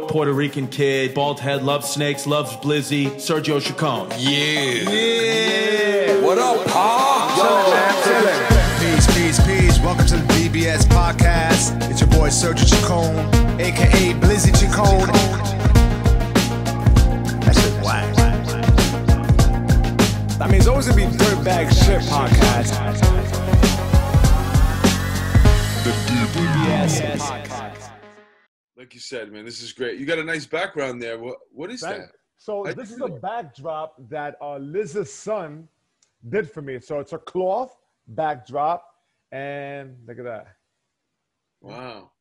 Puerto Rican kid, bald head, loves snakes, loves Blizzy, Sergio Chacon. Yeah. What up, Pa? Peace. Welcome to the DBS podcast. It's your boy Sergio Chacon, aka Blizzy Chacon. That shit whack. I mean, it's always gonna be Dirtbag Shit podcast. The DBS podcast. Like you said, man, this is great. You got a nice background there. What is that? So this is a backdrop that Liz's son did for me. So it's a cloth backdrop, and look at that. Wow.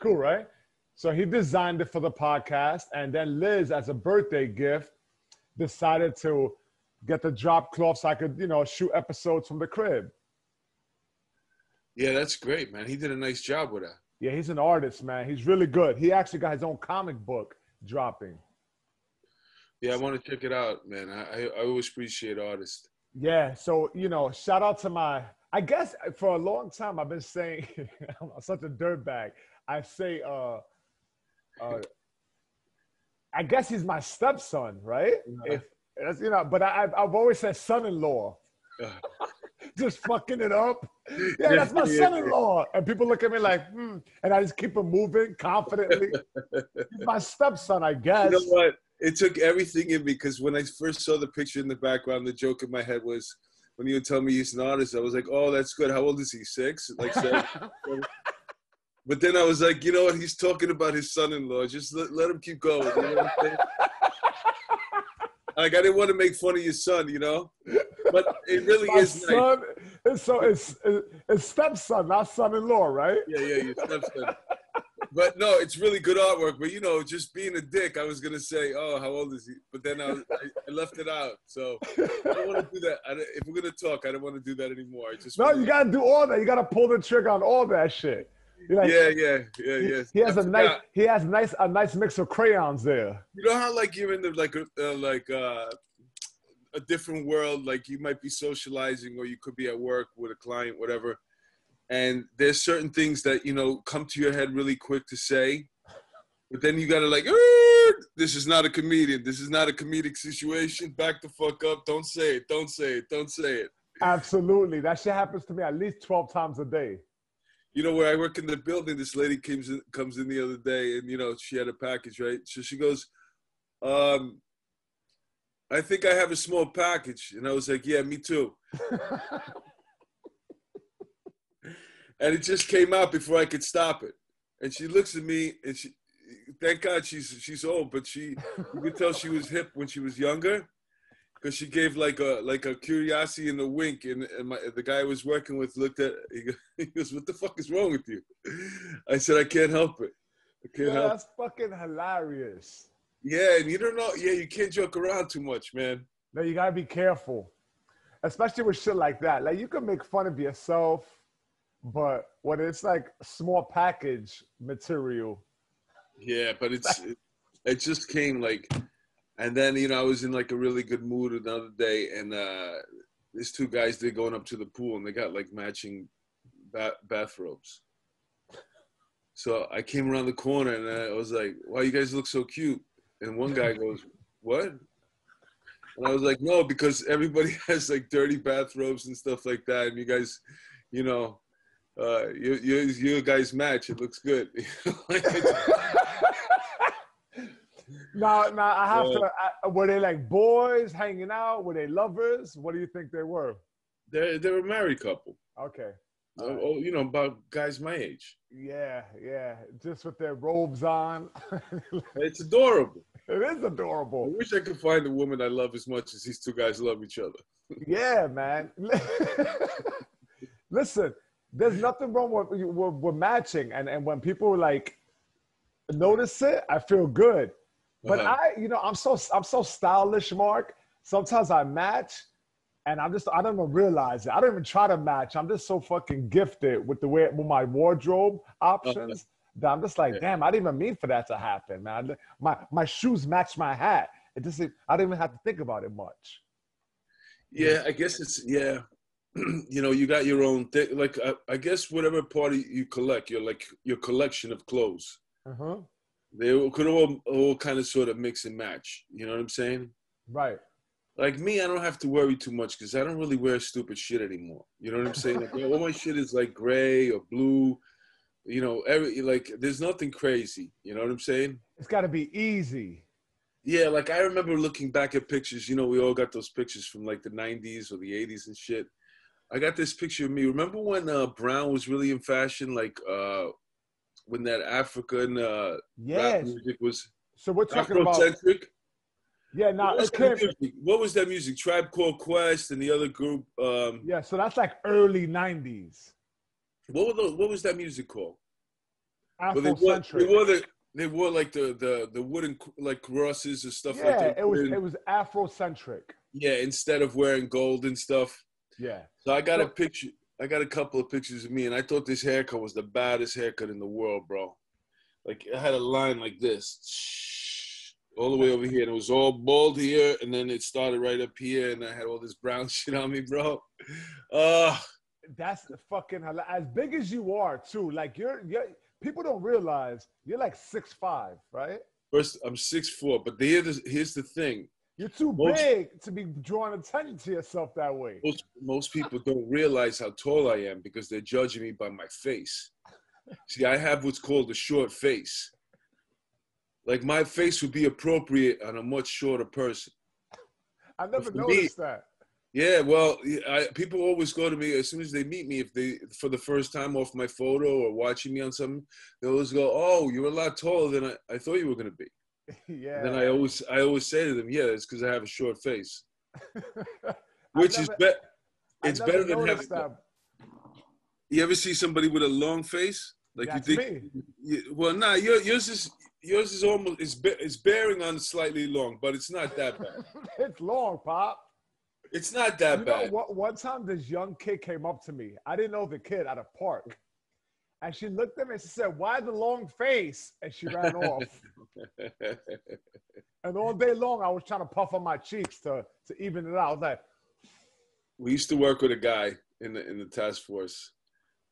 Cool, right? So he designed it for the podcast, and then Liz, as a birthday gift, decided to get the drop cloth so I could, shoot episodes from the crib. Yeah, that's great, man. He did a nice job with that. Yeah, he's an artist, man. He's really good. He actually got his own comic book dropping. Yeah, I want to check it out, man. I always appreciate artists. Yeah, so, shout out to I guess for a long time I've been saying, I'm such a dirtbag. I say, I guess he's my stepson, right? But I've always said son-in-law. Just fucking it up. Yeah, that's my son-in-law. And people look at me like, and I just keep it moving confidently. He's my stepson, I guess. You know what? It took everything in me, because when I first saw the picture in the background, the joke in my head was, when you would tell me he's an artist, I was like, oh, that's good. How old is he? 6? Like 7? But then I was like, you know what? He's talking about his son-in-law. Just let him keep going. You know what I'm saying? Like, I didn't want to make fun of your son, But it really is nice. So it's stepson, not son-in-law, right? Yeah, your stepson. But no, it's really good artwork. But, just being a dick, I was going to say, oh, how old is he? But then I left it out. So I don't want to do that. If we're going to talk, I don't want to do that anymore. You got to do all that. You got to pull the trigger on all that shit. Like, yeah. He has a nice mix of crayons there. You know how you're in a different world, like you might be socializing or you could be at work with a client, whatever, and there's certain things that come to your head really quick to say, but then you gotta this is not a comedian, this is not a comedic situation, back the fuck up, don't say it. Absolutely. That shit happens to me at least 12 times a day. Where I work in the building, this lady comes in the other day, and she had a package, right? So she goes, I think I have a small package. And I was like, yeah, me too. And it just came out before I could stop it. And she looks at me, and thank God she's old, but you could tell she was hip when she was younger, because she gave like a curiosity and a wink. And the guy I was working with looked at, he goes, what the fuck is wrong with you? I said, I can't help it. That's fucking hilarious. Yeah, and you don't know. Yeah, you can't joke around too much, man. No, you gotta be careful, especially with shit like that. Like, you can make fun of yourself, but when it's like small package material. Yeah, but it just came and then I was in a really good mood another day, and these 2 guys, they're going up to the pool, and they got matching bathrobes. So I came around the corner, and I was like, wow, you guys look so cute. And one guy goes, what? And I was like, no, because everybody has dirty bathrobes and stuff like that. And you guys, you guys match. It looks good. Now I have to, were they boys hanging out? Were they lovers? What do you think they were? They were a married couple. Okay. About guys my age. Yeah. Just with their robes on. It's adorable. It is adorable. I wish I could find a woman I love as much as these 2 guys love each other. Yeah, man. Listen, there's nothing wrong with matching. And when people notice it, I feel good. But I'm so stylish, Mark. Sometimes I match, and I don't even realize it. I don't even try to match. I'm just so fucking gifted with with my wardrobe options that I'm just like, damn, I didn't even mean for that to happen, man. My shoes match my hat. I didn't even have to think about it much. Yeah, I guess it's you got your own thing. I guess whatever party you collect, your collection of clothes. They could all kind of sort of mix and match. You know what I'm saying? Right. Like me, I don't have to worry too much because I don't really wear stupid shit anymore. You know what I'm saying? Like, all my shit is like gray or blue. You know, there's nothing crazy. You know what I'm saying? It's got to be easy. Yeah, like I remember looking back at pictures. You know, we all got those pictures from like the 90s or the 80s and shit. I got this picture of me. Remember when brown was really in fashion? Like when that African rap music was so we're talking about Afrocentric? Yeah, no, it came. What was that music? Tribe Called Quest and the other group. Yeah, so that's like early 90s. What was that music called? Afrocentric. They wore like the wooden like crosses and stuff like that. Yeah, it was Afrocentric. Yeah, instead of wearing gold and stuff. Yeah. So I got a picture. I got a couple of pictures of me, and I thought this haircut was the baddest haircut in the world, bro. Like I had a line like this, all the way over here, and it was all bald here, and then it started right up here, and I had all this brown shit on me, bro. That's fucking as big as you are too. Like you're people don't realize you're like 6'5", right? First, I'm 6'4", but here's the thing. You're too big to be drawing attention to yourself that way. Most people don't realize how tall I am because they're judging me by my face. See, I have what's called a short face. Like my face would be appropriate on a much shorter person. I never noticed that. Yeah, well, people always go to me as soon as they meet me, if they for the first time off my photo or watching me on something, they always go, "Oh, you're a lot taller than I thought you were going to be." Yeah. And then I always say to them, "Yeah, it's because I have a short face," which is better. It's better than having. You ever see somebody with a long face? Like that's you think? Well, nah, yours is almost it's bearing on slightly long, but it's not that bad. It's long, Pop. It's not that bad. One time this young kid came up to me. I didn't know the kid at a park. And she looked at me and she said, "Why the long face?" And she ran off. And all day long, I was trying to puff on my cheeks to even it out. I was like, we used to work with a guy in the task force,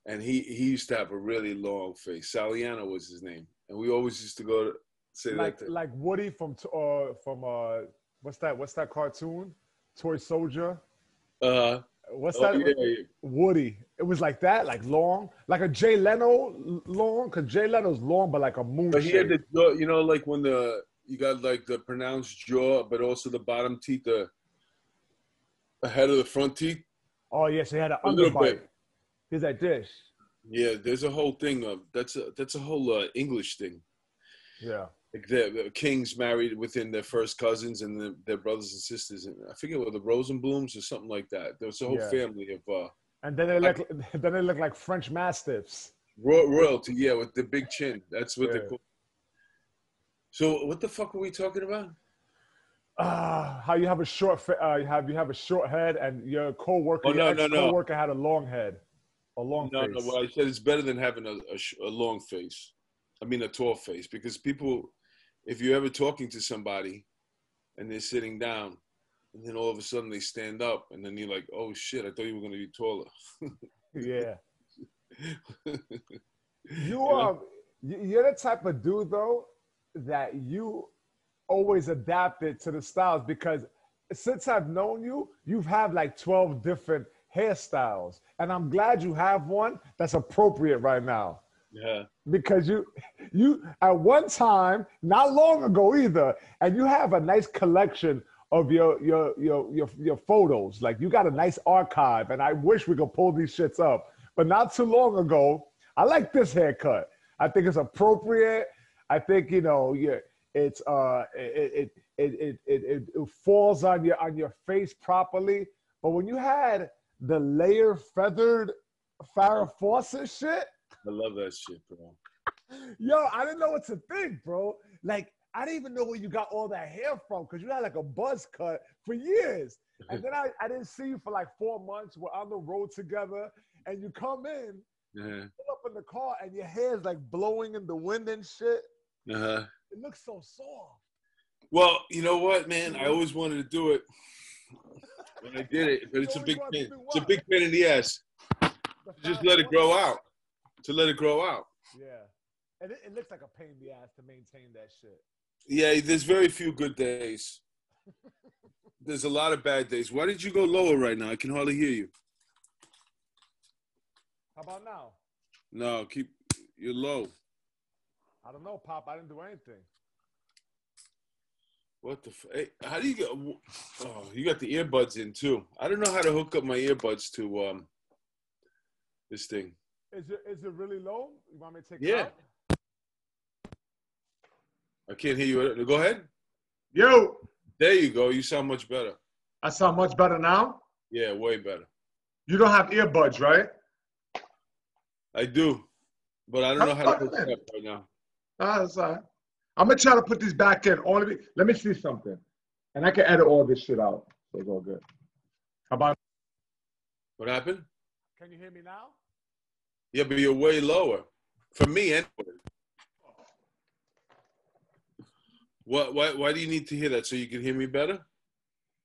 and he used to have a really long face. Saliano was his name. And we always used to go to say like Woody from what's that cartoon? Toy Soldier. What's that? Yeah. Woody. It was like that, like long, like a Jay Leno long, because Jay Leno's long, but like a moon. But he had the jaw, you know, like when you got like the pronounced jaw, but also the bottom teeth, the head of the front teeth. Oh yes, he had an underbite. He's like this. Yeah, there's a whole thing of that's a whole English thing. Yeah. Like the kings married within their first cousins and their brothers and sisters, and I forget what the Rosenblums or something like that. There was a whole family of. And then they look like French Mastiffs. Royalty, yeah, with the big chin. That's what they call. So what the fuck were we talking about? How you have a short head and your coworker coworker had a long head, face. No. Well, I said it's better than having a long face. I mean, a tall face, because people, if you're ever talking to somebody and they're sitting down and then all of a sudden they stand up and then you're like, "Oh shit, I thought you were going to be taller." Yeah. You're the type of dude though that you always adapted to the styles, because since I've known you, you've had like 12 different hairstyles. And I'm glad you have one that's appropriate right now. Yeah. Because you at one time, not long ago either, and you have a nice collection of your photos. Like you got a nice archive, and I wish we could pull these shits up. But not too long ago, I like this haircut. I think it's appropriate. I think it falls on your face properly. But when you had the layer feathered Farrah Fawcett shit, I love that shit, bro. Yo, I didn't know what to think, bro. Like, I didn't even know where you got all that hair from, because you had like a buzz cut for years. And then I didn't see you for like 4 months. We're on the road together, and you come in, pull up in the car, and your hair's like blowing in the wind and shit. Uh-huh. It looks so soft. Well, you know what, man? I always wanted to do it. And I did it, but it's a big pain. It's a big pain in the ass. Just let it grow out. To let it grow out. Yeah. And it looks like a pain in the ass to maintain that shit. Yeah, there's very few good days. There's a lot of bad days. Why did you go lower right now? I can hardly hear you. How about now? No, you're low. I don't know, Pop. I didn't do anything. What the? Hey, how do you get? Oh, you got the earbuds in too. I don't know how to hook up my earbuds to this thing. Is it really low? You want me to take it out? I can't hear you. Go ahead. Yo. There you go. You sound much better. I sound much better now? Yeah, way better. You don't have earbuds, right? I do, but I don't know how to hook it up right now. That's all right. I'm going to try to put these back in. Let me see something. And I can edit all this shit out. So it's all good. How about? What happened? Can you hear me now? Yeah, but you're way lower. For me, anyway. Why do you need to hear that? So you can hear me better?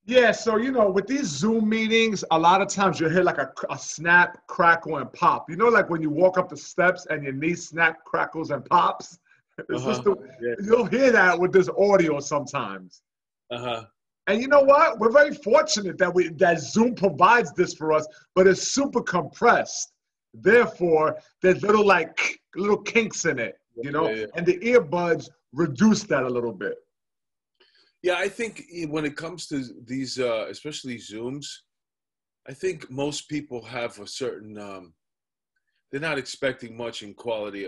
Yeah, so, with these Zoom meetings, a lot of times you'll hear like a snap, crackle, and pop. Like when you walk up the steps and your knee snap, crackles, and pops? You'll hear that with this audio sometimes. And you know what? We're very fortunate that Zoom provides this for us, but it's super compressed. Therefore, there's little kinks in it, and the earbuds reduce that a little bit. Yeah, I think when it comes to these, especially Zooms, I think most people have a certain, they're not expecting much in quality,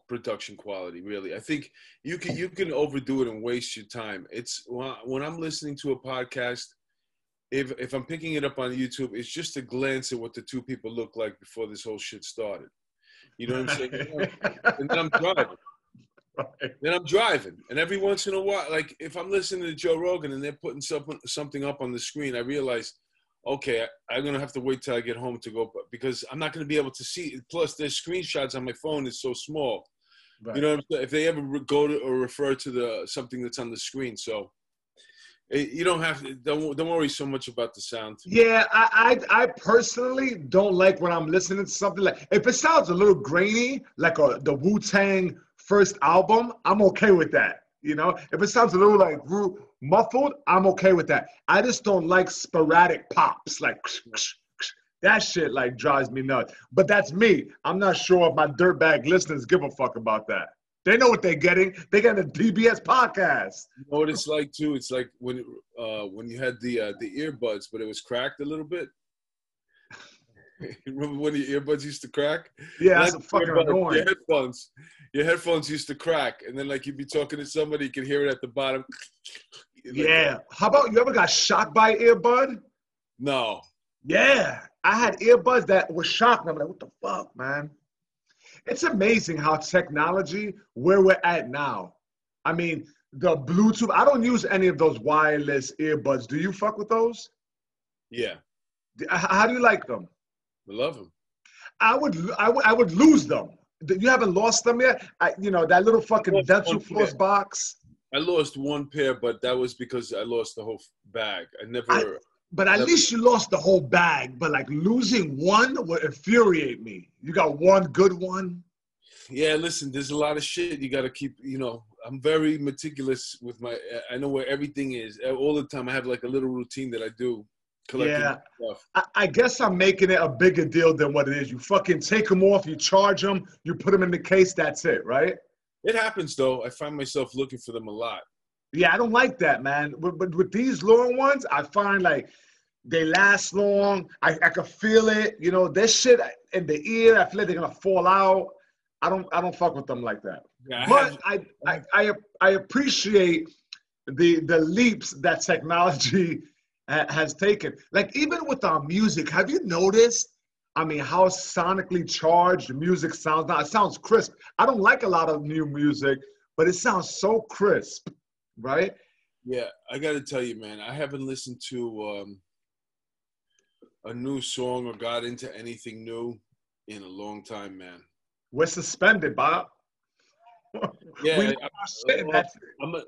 production quality, really. I think you can overdo it and waste your time. It's when I'm listening to a podcast, if I'm picking it up on YouTube, it's just a glance at what the two people look like before this whole shit started. You know what I'm saying? And then I'm driving. Then I'm driving, and every once in a while, like if I'm listening to Joe Rogan and they're putting something up on the screen, I realize, okay, I'm gonna have to wait till I get home to go, because I'm not gonna be able to see it. Plus, there's screenshots on my phone is so small. Right. You know what I'm saying? If they ever go to or refer to something that's on the screen, so you don't have to. Don't worry so much about the sound. Yeah, I personally don't like when I'm listening to something like, if it sounds a little grainy, like the Wu-Tang first album, I'm okay with that. If it sounds a little like muffled, I'm okay with that. I just don't like sporadic pops, like that shit like drives me nuts. But that's me. I'm not sure if my dirtbag listeners give a fuck about that. They know what they're getting. They got a DBS podcast. You know what it's like too? It's like when you had the earbuds, but it was cracked a little bit. Remember when your earbuds used to crack? Yeah, that's fucking annoying. Your headphones used to crack, and then like you'd be talking to somebody, you could hear it at the bottom. Yeah. How about, you ever got shocked by an earbud? No. Yeah. I had earbuds that were shocked. I'm like, what the fuck, man? It's amazing how technology, where we're at now. I mean, the Bluetooth, I don't use any of those wireless earbuds. Do you fuck with those? Yeah. How do you like them? I love them. I would lose them. You haven't lost them yet? That little fucking dental floss box. I lost one pair, but that was because I lost the whole bag. But at least you lost the whole bag. But like losing one would infuriate me. You got one good one? Yeah, listen, there's a lot of shit you got to keep, I'm very meticulous with I know where everything is. All the time I have like a little routine that I do. Yeah, I guess I'm making it a bigger deal than what it is. You fucking take them off, you charge them, you put them in the case, that's it, right? It happens, though. I find myself looking for them a lot. Yeah, I don't like that, man. But with these long ones, I find like they last long. I can feel it. This shit in the ear, I feel like they're going to fall out. I don't fuck with them like that. Yeah, but I appreciate the leaps that technology has taken. Like even with our music, have you noticed, how sonically charged music sounds now? It sounds crisp. I don't like a lot of new music, but it sounds so crisp, right? Yeah, I got to tell you, man, I haven't listened to a new song or got into anything new in a long time, man. We're suspended, Bob. Yeah,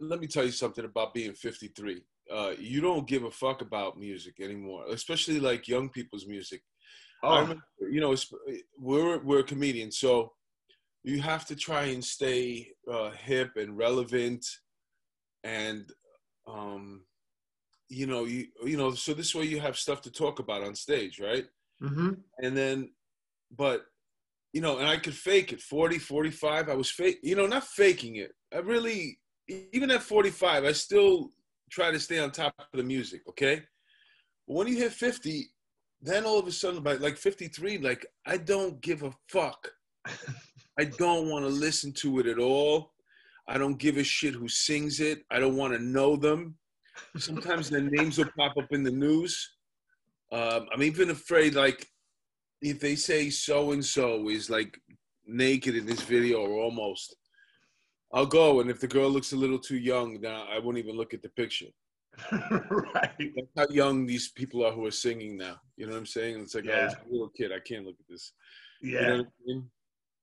let me tell you something about being 53. You don't give a fuck about music anymore, especially like young people's music. I remember, we're comedians, so you have to try and stay hip and relevant, and you know, so this way you have stuff to talk about on stage, right? Mm-hmm. And then, but you know, and I could fake it. 40, 45, I was fake, you know, not faking it. I really, even at 45, I still try to stay on top of the music, okay? But when you hit 50, then all of a sudden, by like 53, like, I don't give a fuck. I don't want to listen to it at all. I don't give a shit who sings it. I don't want to know them. Sometimes their names will pop up in the news. I'm even afraid, like, if they say so-and-so is like naked in this video or almost, I'll go. And if the girl looks a little too young, then I won't even look at the picture. Right. That's how young these people are who are singing now. You know what I'm saying? It's like, oh, it's a little kid. I can't look at this. Yeah. You know what I mean?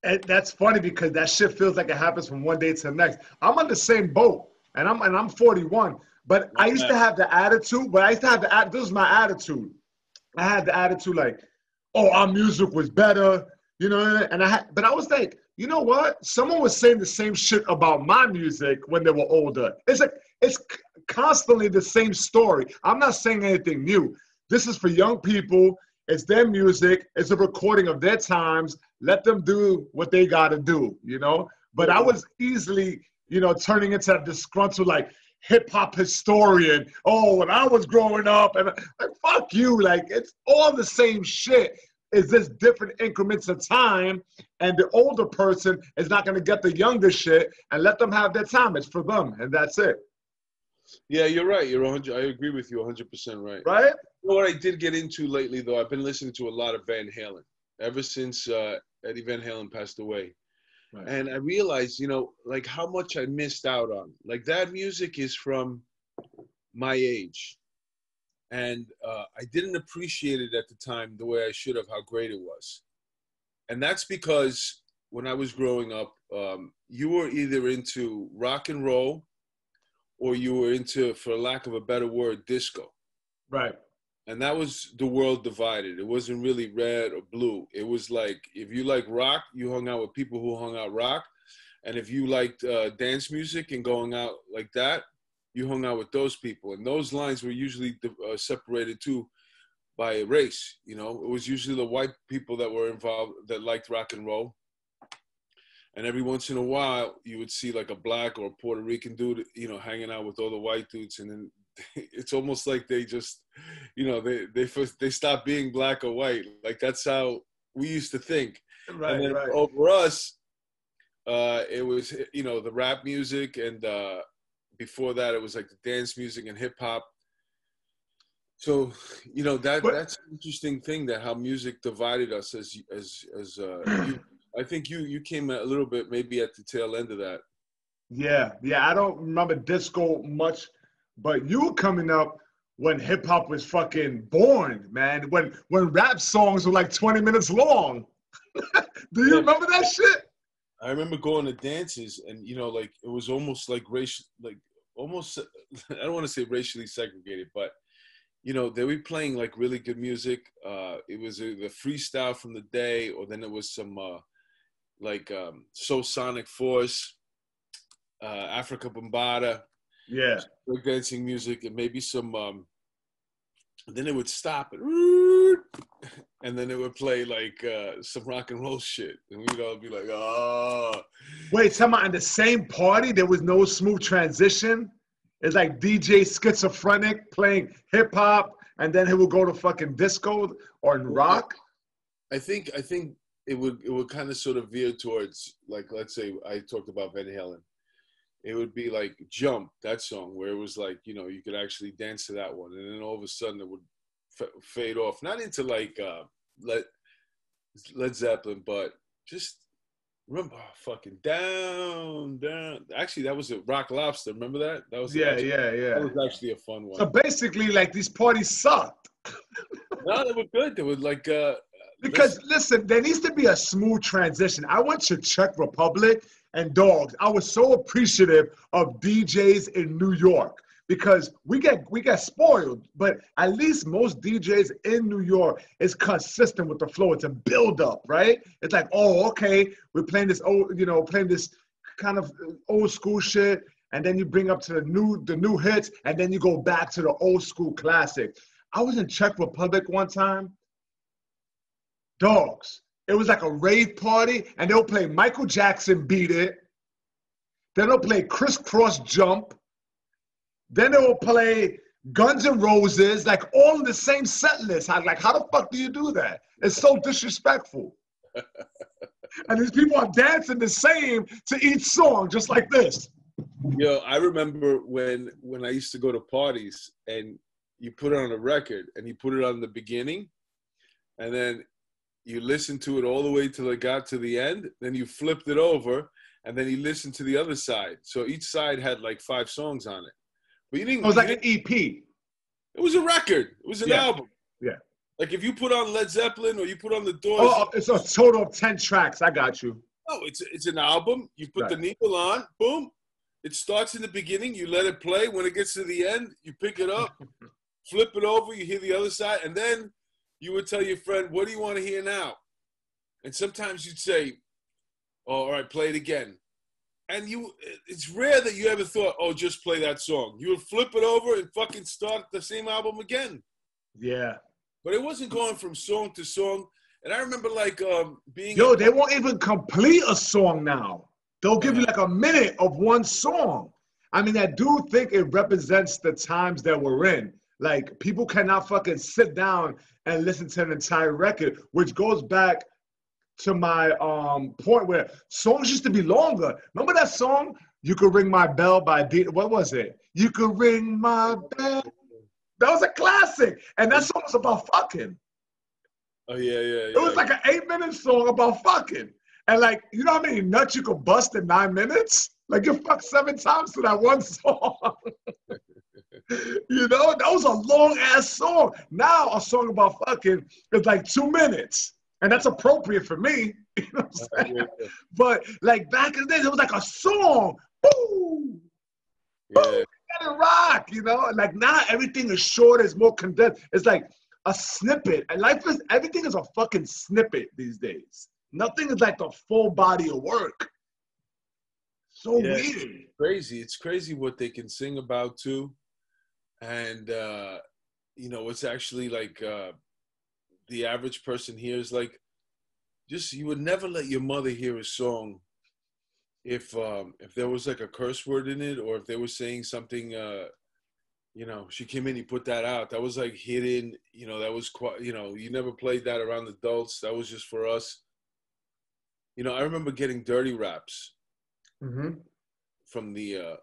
And that's funny because that shit feels like it happens from one day to the next. I'm on the same boat, and I'm 41. But I used to have the attitude. This was my attitude. I had the attitude like, oh, our music was better, you know. But I was like, you know what? Someone was saying the same shit about my music when they were older. It's like it's constantly the same story. I'm not saying anything new. This is for young people. It's their music. It's a recording of their times. Let them do what they got to do, you know. But I was easily, you know, turning into a disgruntled like hip hop historian. Oh, when I was growing up, and like fuck you, like it's all the same shit. It's just different increments of time, and the older person is not going to get the younger shit, and let them have their time. It's for them, and that's it. Yeah, you're right. You're 100. I agree with you 100% right. Right? You know what I did get into lately, though? I've been listening to a lot of Van Halen ever since Eddie Van Halen passed away. Right. And I realized, you know, like how much I missed out on. Like that music is from my age. And I didn't appreciate it at the time the way I should have, how great it was. And that's because when I was growing up, you were either into rock and roll or you were into, for lack of a better word, disco. Right. And that was the world divided. It wasn't really red or blue. It was like, if you like rock, you hung out with people who hung out rock. And if you liked dance music and going out like that, you hung out with those people. And those lines were usually separated too by a race. You know, it was usually the white people that were involved that liked rock and roll. And every once in a while, you would see like a black or a Puerto Rican dude, you know, hanging out with all the white dudes. And then it's almost like they just, you know, they stopped being black or white. Like that's how we used to think. Right, and then right. over us, it was, you know, the rap music, and before that, it was like the dance music and hip hop. So, you know, that's an interesting thing, that how music divided us as you. I think you came a little bit maybe at the tail end of that. Yeah. I don't remember disco much, but you were coming up when hip hop was fucking born, man. When rap songs were like 20 minutes long. Do you remember that shit? I remember going to dances, and you know, like it was almost like racial, like almost. I don't want to say racially segregated, but you know, they were playing like really good music. It was the freestyle from the day, or then it was some like Soul Sonic Force, Africa Bombada, yeah, dancing music, and maybe some. Then it would stop and then it would play like some rock and roll shit, and we'd all be like, "Oh." Wait, tell me, in the same party there was no smooth transition? It's like DJ Schizophrenic playing hip hop, and then he would go to fucking disco or in rock. I think it would kind of sort of veer towards, like, let's say I talked about Van Halen. It would be like Jump, that song, where it was like, you know, you could actually dance to that one, and then all of a sudden it would fade off, not into like Led Zeppelin, but just remember, fucking down. Actually, that was a Rock Lobster. Remember that? That was yeah. That was actually a fun one. So basically, like, these parties sucked. No, they were good. They were like because listen, there needs to be a smooth transition. I went to Czech Republic, and dogs, I was so appreciative of DJs in New York. because we get spoiled. But at least most DJs in New York is consistent with the flow. It's a build up, right? It's like, oh, okay, we're playing this playing this kind of old school shit, and then you bring up to the new hits, and then you go back to the old school classic. I was in Czech Republic one time. Dogs. It was like a rave party, and they'll play Michael Jackson, Beat It. Then they'll play Crisscross Jump. Then they will play Guns N' Roses, like all in the same set list. How the fuck do you do that? It's so disrespectful. And these people are dancing the same to each song, just like this. Yo, I remember when I used to go to parties and you put it on a record and you put it on the beginning, and then you listened to it all the way till it got to the end. Then you flipped it over, and then you listened to the other side. So each side had like 5 songs on it. But you didn't. It was like an EP. It was a record. It was an album. Yeah. Like if you put on Led Zeppelin or you put on the Doors. Oh, it's a total of 10 tracks. I got you. No, it's an album. You put the needle on, boom. It starts in the beginning. You let it play. When it gets to the end, you pick it up, flip it over. You hear the other side, and then you would tell your friend, "What do you want to hear now?" And sometimes you'd say, "Oh, all right, play it again." And it's rare that you ever thought, "Oh, just play that song." You would flip it over and fucking start the same album again. Yeah. But it wasn't going from song to song. And I remember like being... Yo, they won't even complete a song now. They'll give you like a minute of one song. I mean, I do think it represents the times that we're in. Like, people cannot fucking sit down and listen to an entire record, which goes back to my point where songs used to be longer. Remember that song, You Could Ring My Bell by what was it? You Could Ring My Bell. That was a classic. And that song was about fucking. Oh, yeah. It was like an 8-minute song about fucking. And like, you know how many nuts you could bust in 9 minutes? Like, you fucked 7 times to that one song. You know, that was a long-ass song. Now a song about fucking is like 2 minutes. And that's appropriate for me. You know what I'm saying? Yeah. But like back in the days, it was like a song. Boom! Yeah. Boom! Let it rock, you know? Like now everything is short, it's more condensed. It's like a snippet. And everything is a fucking snippet these days. Nothing is like the full body of work. So weird. It's crazy what they can sing about too. And you know, it's actually like the average person hears, like, just, you would never let your mother hear a song if there was like a curse word in it, or if they were saying something, you know, she came in, you put that out. That was like hidden, you know, that was quite, you know, you never played that around adults. That was just for us. You know, I remember getting dirty raps from the,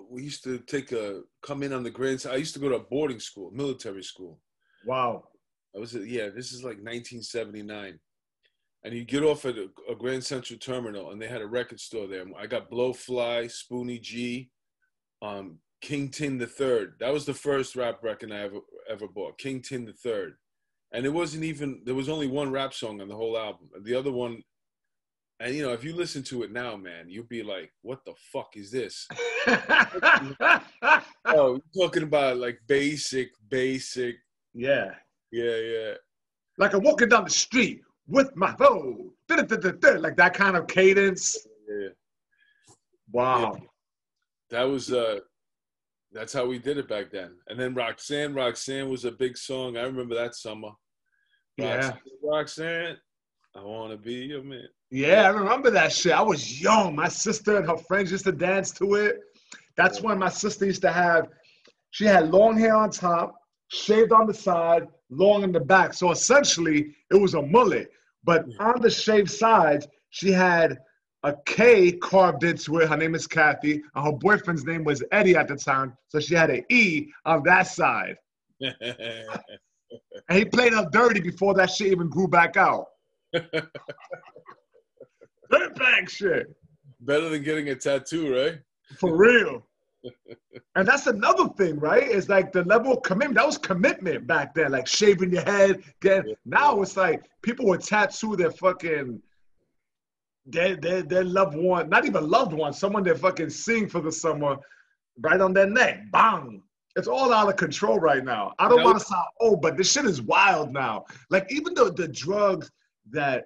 we used to come in on the Grand, I used to go to a boarding school, military school. Wow. This is like 1979. And you get off at a Grand Central Terminal, and they had a record store there. I got Blowfly, Spoonie G, King Tin the Third. That was the first rap record I ever bought, King Tin the Third. And it wasn't even, there was only one rap song on the whole album. The other one, and you know, if you listen to it now, man, you'd be like, what the fuck is this? Oh, you're talking about like basic. Yeah. Yeah. Like I'm walking down the street with my phone. Like that kind of cadence. Yeah. Wow. Yeah. That was, that's how we did it back then. And then Roxanne was a big song. I remember that summer. Roxanne, I want to be your man. Yeah, I remember that shit. I was young. My sister and her friends used to dance to it. That's when my sister used to have, she had long hair on top, shaved on the side, long in the back. So essentially, it was a mullet. But on the shaved sides, she had a K carved into it. Her name is Kathy. And her boyfriend's name was Eddie at the time. So she had an E on that side. And he played her dirty before that shit even grew back out. Dirtbag shit. Better than getting a tattoo, right? For real. And that's another thing, right? It's like the level of commitment. That was commitment back then, like shaving your head. Now it's like people would tattoo their fucking their loved one, not even loved one, someone they fucking sing for the summer, right on their neck. Bang. It's all out of control right now. I don't want to sound old, but this shit is wild now. Like even the drugs that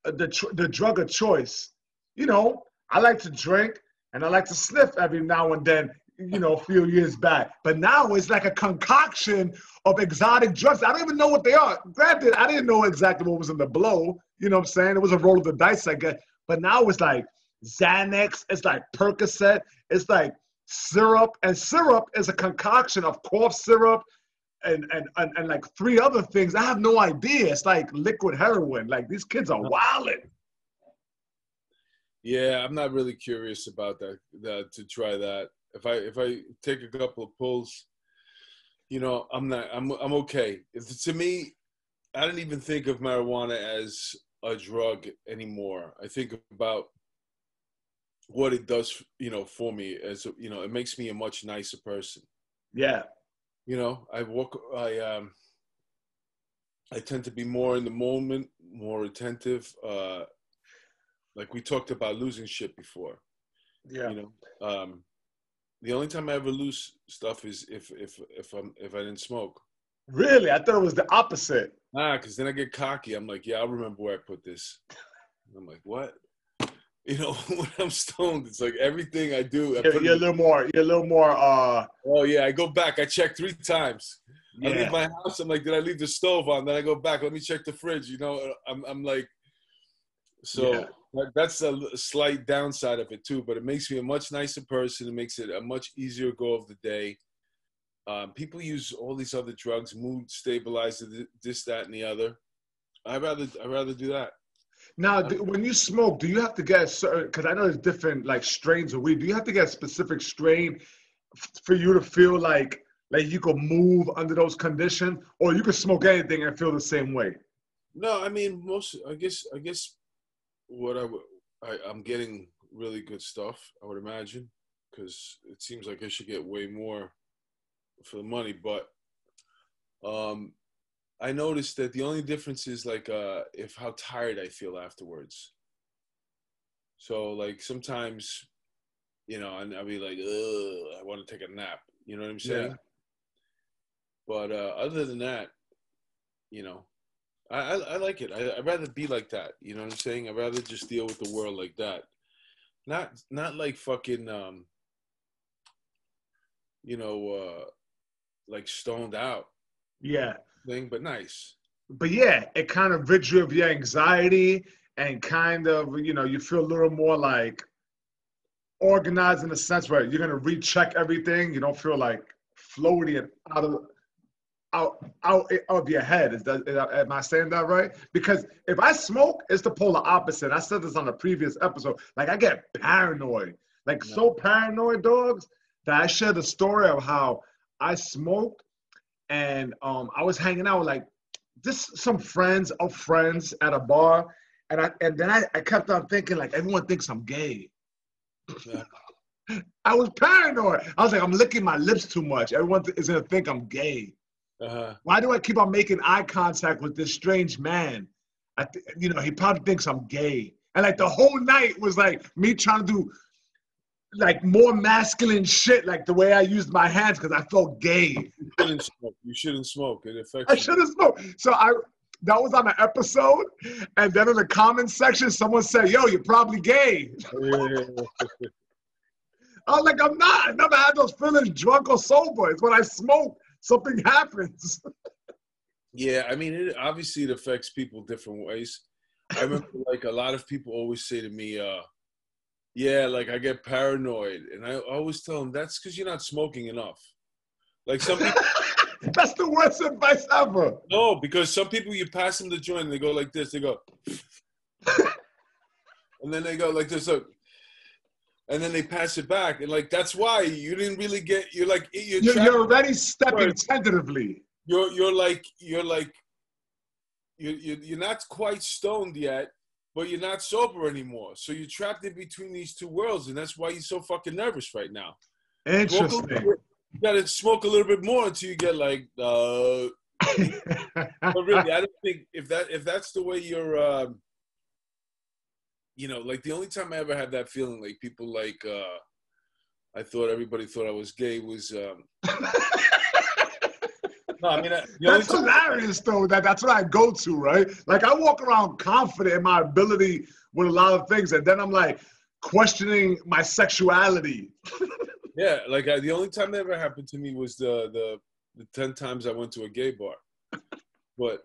the drug of choice, you know, I like to drink and I like to sniff every now and then, you know, a few years back. But now it's like a concoction of exotic drugs. I don't even know what they are. Granted, I didn't know exactly what was in the blow. You know what I'm saying? It was a roll of the dice, I guess. But now it's like Xanax. It's like Percocet. It's like syrup. And syrup is a concoction of cough syrup and like 3 other things. I have no idea. It's like liquid heroin. Like these kids are wilding. Yeah, I'm not really curious about that to try that. If I take a couple of pulls, you know, I'm okay. To me, I don't even think of marijuana as a drug anymore. I think about what it does, you know, for me. As you know, it makes me a much nicer person. Yeah. You know, I tend to be more in the moment, more attentive. Like we talked about losing shit before. Yeah. You know, the only time I ever lose stuff is if I didn't smoke. Really? I thought it was the opposite. Because then I get cocky. I'm like, yeah, I'll remember where I put this. I'm like, what? You know, when I'm stoned, it's like everything I do. You're a little more. Oh yeah, I go back. I check 3 times. Yeah. I leave my house. I'm like, did I leave the stove on? Then I go back. Let me check the fridge. You know, I'm like, so. Yeah. That's a slight downside of it too, but it makes me a much nicer person. It makes it a much easier go of the day. People use all these other drugs, mood stabilizer, this, that, and the other. I'd rather do that. Now, when you smoke, do you have to get certain? Because I know there's different like strains of weed. Do you have to get a specific strain for you to feel like you could move under those conditions, or you could smoke anything and feel the same way? No, I mean I guess. I'm getting really good stuff, I would imagine, because it seems like I should get way more for the money. But I noticed that the only difference is like if how tired I feel afterwards. So like sometimes, you know, and I'll be like, ugh, I want to take a nap. You know what I'm saying? Yeah. But other than that, you know, I like it. I'd rather be like that. You know what I'm saying? I'd rather just deal with the world like that. Not like fucking, you know, like stoned out. Yeah. Thing, but nice. But yeah, it kind of rids you of your anxiety and kind of, you know, you feel a little more like organized in a sense where you're going to recheck everything. You don't feel like floating out of your head. Am I saying that right? Because if I smoke, it's the polar opposite. I said this on a previous episode. Like I get paranoid, like so paranoid, dogs, that I shared the story of how I smoked and I was hanging out with like some friends at a bar, and then I kept on thinking like everyone thinks I'm gay. Yeah. I was paranoid. I was like, I'm licking my lips too much. Everyone is gonna think I'm gay. Why do I keep on making eye contact with this strange man? You know, he probably thinks I'm gay. And like the whole night was like me trying to do like more masculine shit, like the way I used my hands because I felt gay. You shouldn't smoke. It affects I shouldn't smoke. So that was on an episode, and then in the comment section, someone said, "Yo, you're probably gay." I was like, I'm not. I never had those feelings drunk or sober. It's when I smoke, something happens. Yeah, I mean, obviously it affects people different ways. I remember like a lot of people always say to me, yeah, like I get paranoid. And I always tell them that's because you're not smoking enough. Like some people. That's the worst advice ever. No, because some people, you pass them the joint and they go like this. They go. And then they go like this. And then they pass it back. And like, that's why you didn't really get, you're already stepping tentatively. You're not quite stoned yet, but you're not sober anymore. So you're trapped in between these two worlds, and that's why you're so fucking nervous right now. Interesting. You gotta smoke a little bit more until you get like. But really, I don't think if that's the way you're. You know, like the only time I ever had that feeling, like people like, I thought everybody thought I was gay was. No, I mean, that's hilarious though. That's what I go to, right? Like I walk around confident in my ability with a lot of things, and then I'm like questioning my sexuality. Yeah, like the only time that ever happened to me was the 10 times I went to a gay bar, but.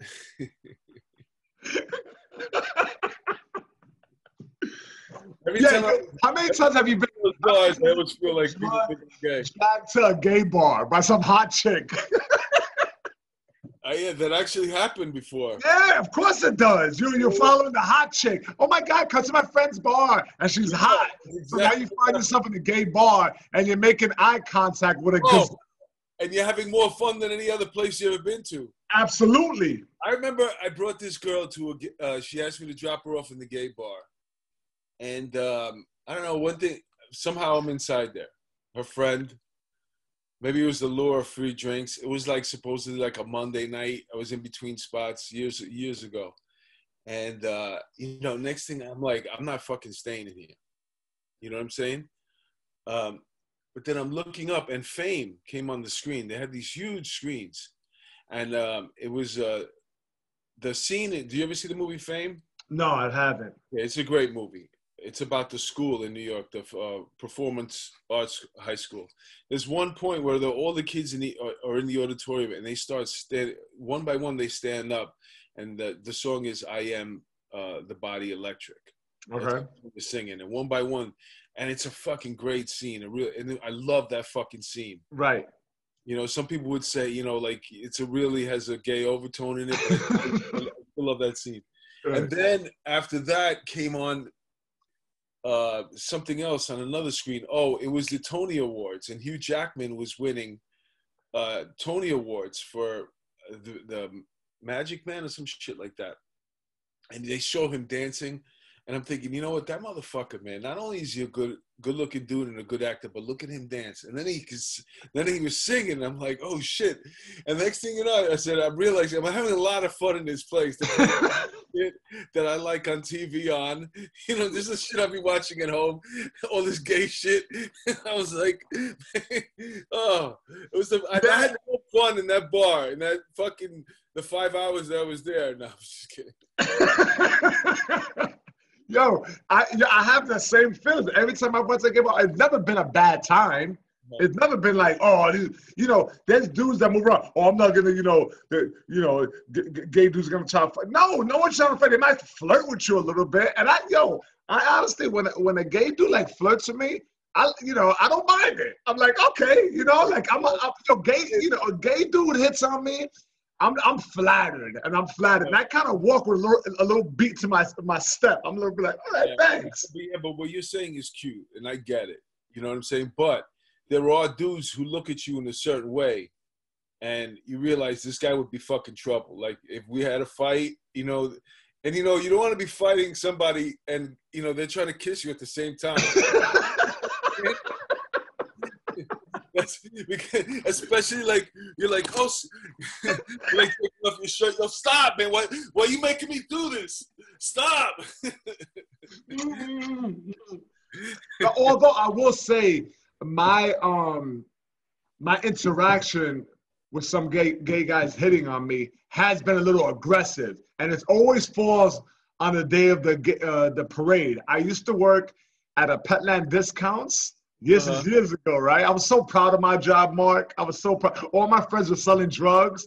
How many times have you been? Bars, I always feel like people think I'm gay. Back to a gay bar by some hot chick. Yeah, that actually happened before. Yeah, of course it does. You're following the hot chick. Oh my God, come to my friend's bar and she's hot. Exactly. So now you find yourself in a gay bar and you're making eye contact with a good. And you're having more fun than any other place you've ever been to. Absolutely. I remember I brought this girl to she asked me to drop her off in the gay bar. And I don't know, one thing, somehow I'm inside there. Her friend, maybe it was the lure of free drinks. It was like supposedly like a Monday night. I was in between spots years ago. And, you know, next thing I'm like, I'm not fucking staying in here. You know what I'm saying? But then I'm looking up and Fame came on the screen. They had these huge screens. And it was the scene. Do you ever see the movie Fame? No, I haven't. Yeah, it's a great movie. It's about the school in New York, the Performance Arts High School. There's one point where all the kids are in the auditorium and they start one by one. They stand up, and the song is "I Am the Body Electric." Okay. They're singing, and one by one, and it's a fucking great scene. And I love that fucking scene. Right. You know, some people would say, you know, like really has a gay overtone in it. But I love that scene. Right. And then after that came on. Something else on another screen. Oh, it was the Tony Awards, and Hugh Jackman was winning Tony Awards for the Magic Man or some shit like that. And they show him dancing, and I'm thinking, you know what, that motherfucker, man, not only is he a good-looking dude and a good actor, but look at him dance. And then he was singing, and I'm like, oh shit. And next thing you know, I said, I'm realizing I'm having a lot of fun in this place. That I like on TV on. You know, this is shit I'll be watching at home. All this gay shit. I was like, oh, it was I had no fun in that bar, in that fucking, the 5 hours that I was there. No, I'm just kidding. Yo, I have the same feeling. Every time I went to a gay bar, it's never been a bad time. It's never been like, oh, you know, there's dudes that move around. Oh, I'm not gonna, gay dudes gonna try to fight. No one's trying to fight. They might flirt with you a little bit. And I honestly, when a gay dude like flirts with me, I don't mind it. I'm like, okay, like a gay dude hits on me. I'm flattered, and I'm flattered. And I kind of walk with a little beat to my step. I'm a little bit like, all right, thanks. Yeah, but what you're saying is cute, and I get it. You know what I'm saying? But there are dudes who look at you in a certain way, and you realize this guy would be fucking trouble. Like if we had a fight, and you don't want to be fighting somebody, and they're trying to kiss you at the same time. That's because, especially like you're like, oh, like taking off your shirt. Yo, stop, man! Why are you making me do this? Stop. Although I will say, my interaction with some gay guys hitting on me has been a little aggressive, and it always falls on the day of the parade. I used to work at a Petland Discounts years ago, right? I was so proud of my job, Mark. I was so proud. All my friends were selling drugs,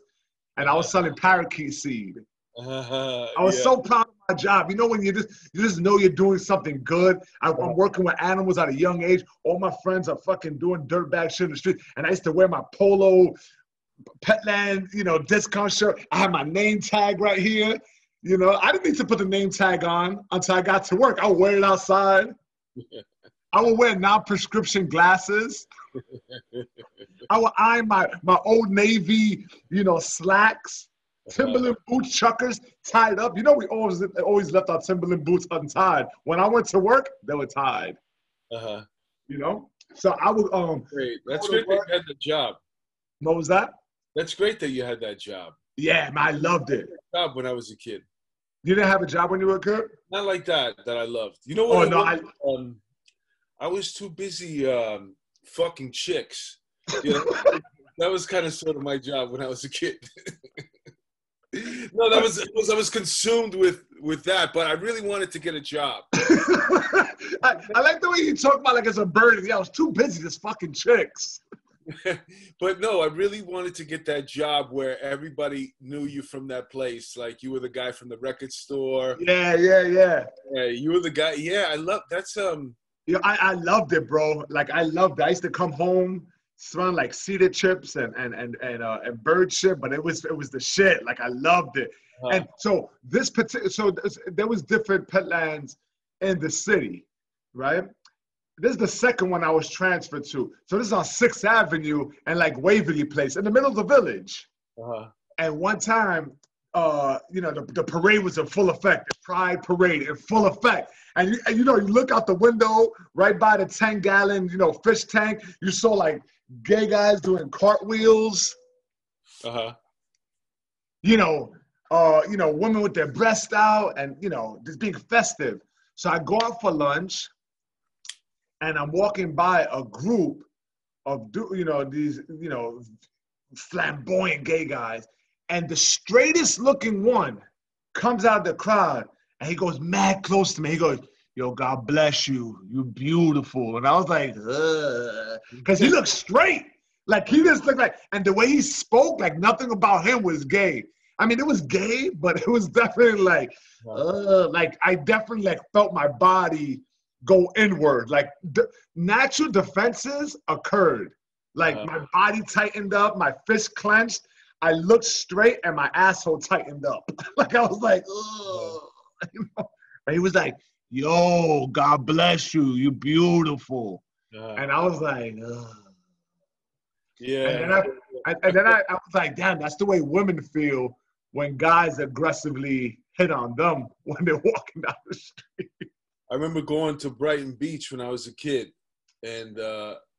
and I was selling parakeet seed. I was so proud of my job. When you just know you're doing something good. I'm working with animals at a young age. All my friends are fucking doing dirtbag shit in the street. And I used to wear my polo Petland, discount shirt. I had my name tag right here. I didn't need to put the name tag on until I got to work. I would wear it outside. I would wear non-prescription glasses. I would iron my Old Navy, slacks. Timberland boots, chuckers, tied up. We always left our Timberland boots untied. When I went to work, they were tied. So I would Great. That's great that you had the job. What was that? That's great that you had that job. Yeah, man, I loved it. Job when I was a kid. You didn't have a job when you were a kid? Not like that I loved. You know what? Oh no, I was too busy fucking chicks. You know, that was kind of sort of my job when I was a kid. No, I was consumed with that, but I really wanted to get a job. I like the way you talk about like it's a burden. Yeah, I was too busy just fucking chicks. But no, I really wanted to get that job where everybody knew you from that place. Like you were the guy from the record store. Yeah. Yeah, you were the guy. Yeah, I love that's Yeah, I loved it, bro. Like I loved it. I used to come home smelling like cedar chips and bird shit, but it was the shit. Like I loved it. And so there was different Petlands in the city, right? This is the second one I was transferred to. So this is on 6th Avenue and like Waverly Place in the middle of the village. And one time, the parade was in full effect, the Pride Parade in full effect. And you look out the window right by the 10-gallon, fish tank. You saw like gay guys doing cartwheels. Women with their breasts out and, just being festive. So I go out for lunch. And I'm walking by a group of, these, flamboyant gay guys. And the straightest looking one comes out of the crowd and he goes mad close to me. He goes, yo, God bless you. You're beautiful. And I was like, because he looked straight. Like he just looked like, and the way he spoke, like nothing about him was gay. I mean, it was gay, but it was definitely like I definitely like felt my body go inward, like natural defenses occurred. Like my body tightened up, my fist clenched, I looked straight, and my asshole tightened up. Like I was like, ugh. But he was like, yo, God bless you, you beautiful. And I was like, ugh. Yeah. And then I was like, damn, that's the way women feel when guys aggressively hit on them when they're walking down the street. I remember going to Brighton Beach when I was a kid, and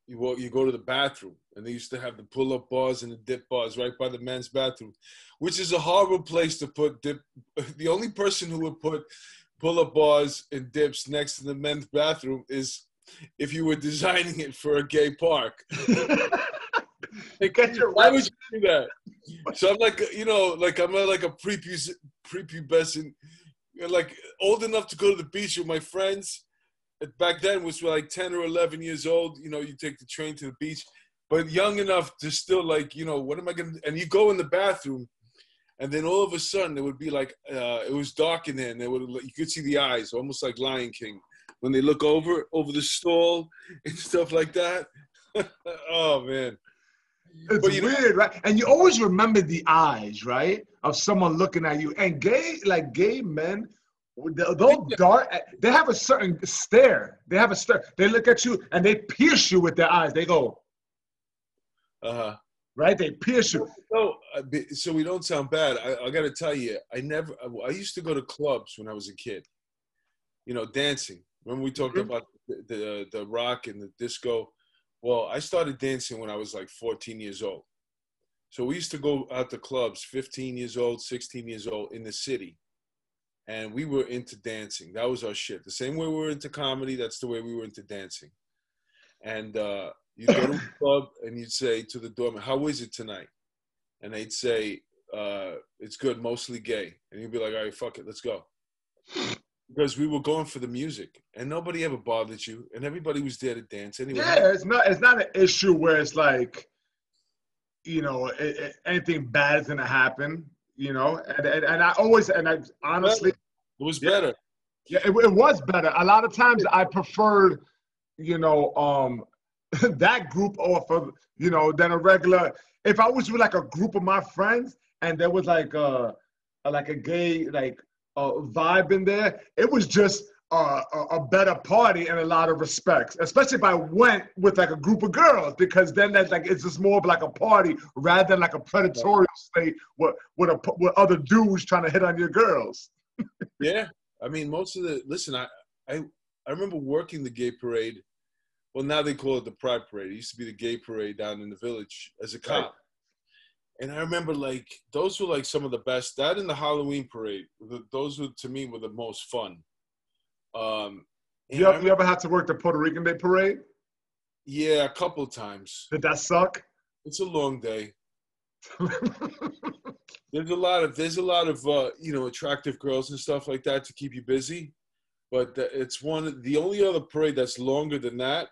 you go to the bathroom, and they used to have the pull-up bars and the dip bars right by the men's bathroom, which is a horrible place to put dip. The only person who would put pull-up bars and dips next to the men's bathroom is if you were designing it for a gay park. Why would you do that? So I'm like, I'm like a prepubescent, like old enough to go to the beach with my friends. Back then was like 10 or 11 years old. You take the train to the beach, but young enough to still like, what am I going to, and you go in the bathroom and then all of a sudden it would be like, it was dark in there and you could see the eyes, almost like Lion King when they look over the stall and stuff like that. Oh man. It's weird, right? And you always remember the eyes, right, of someone looking at you. And gay men, those dark, they have a certain stare. They have a stare. They look at you and they pierce you with their eyes. They go, right? They pierce you. So we don't sound bad. I got to tell you, I used to go to clubs when I was a kid, dancing. When we talked about the rock and the disco. Well, I started dancing when I was like 14 years old. So we used to go out to clubs, 15 years old, 16 years old in the city. And we were into dancing. That was our shit. The same way we were into comedy, that's the way we were into dancing. And you'd go to a club and you'd say to the doorman, how is it tonight? And they'd say, it's good, mostly gay. And you'd be like, all right, fuck it, let's go. Because we were going for the music, and nobody ever bothered you, and everybody was there to dance anyway. Yeah, it's not an issue where it's like, anything bad is gonna happen, And I honestly, it was better. Yeah, it was better. A lot of times I preferred, that group over, than a regular. If I was with like a group of my friends and there was like a gay vibe in there, it was just a better party in a lot of respects, especially if I went with like a group of girls, because then that's like, it's just more of like a party rather than like a predatorial state with other dudes trying to hit on your girls. Yeah. I mean, I remember working the gay parade. Well, now they call it the Pride Parade. It used to be the gay parade down in the village as a cop. Right. And I remember, those were, some of the best. That and the Halloween parade, those were, to me, were the most fun. You ever had to work the Puerto Rican Day parade? Yeah, a couple of times. Did that suck? It's a long day. There's a lot of attractive girls and stuff like that to keep you busy, but it's the only other parade that's longer than that.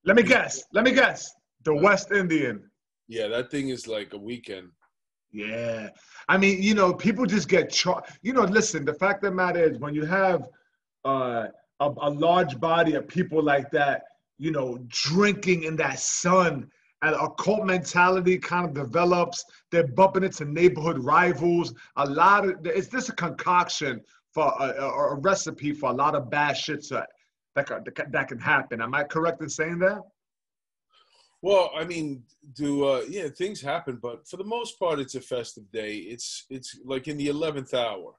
Let me guess. The West Indian. Yeah, that thing is like a weekend. Yeah. I mean, people just get charged. Listen, the fact of the matter is when you have a large body of people like that, drinking in that sun, and a cult mentality kind of develops. They're bumping into neighborhood rivals. It's just a concoction for a recipe for a lot of bad shit that can happen. Am I correct in saying that? Well, I mean, things happen, but for the most part, it's a festive day. It's like in the 11th hour.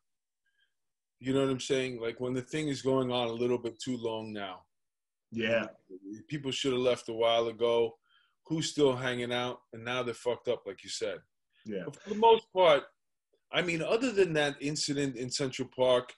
You know what I'm saying? Like when the thing is going on a little bit too long now. Yeah. People should have left a while ago. Who's still hanging out? And now they're fucked up, like you said. Yeah. But for the most part, I mean, other than that incident in Central Park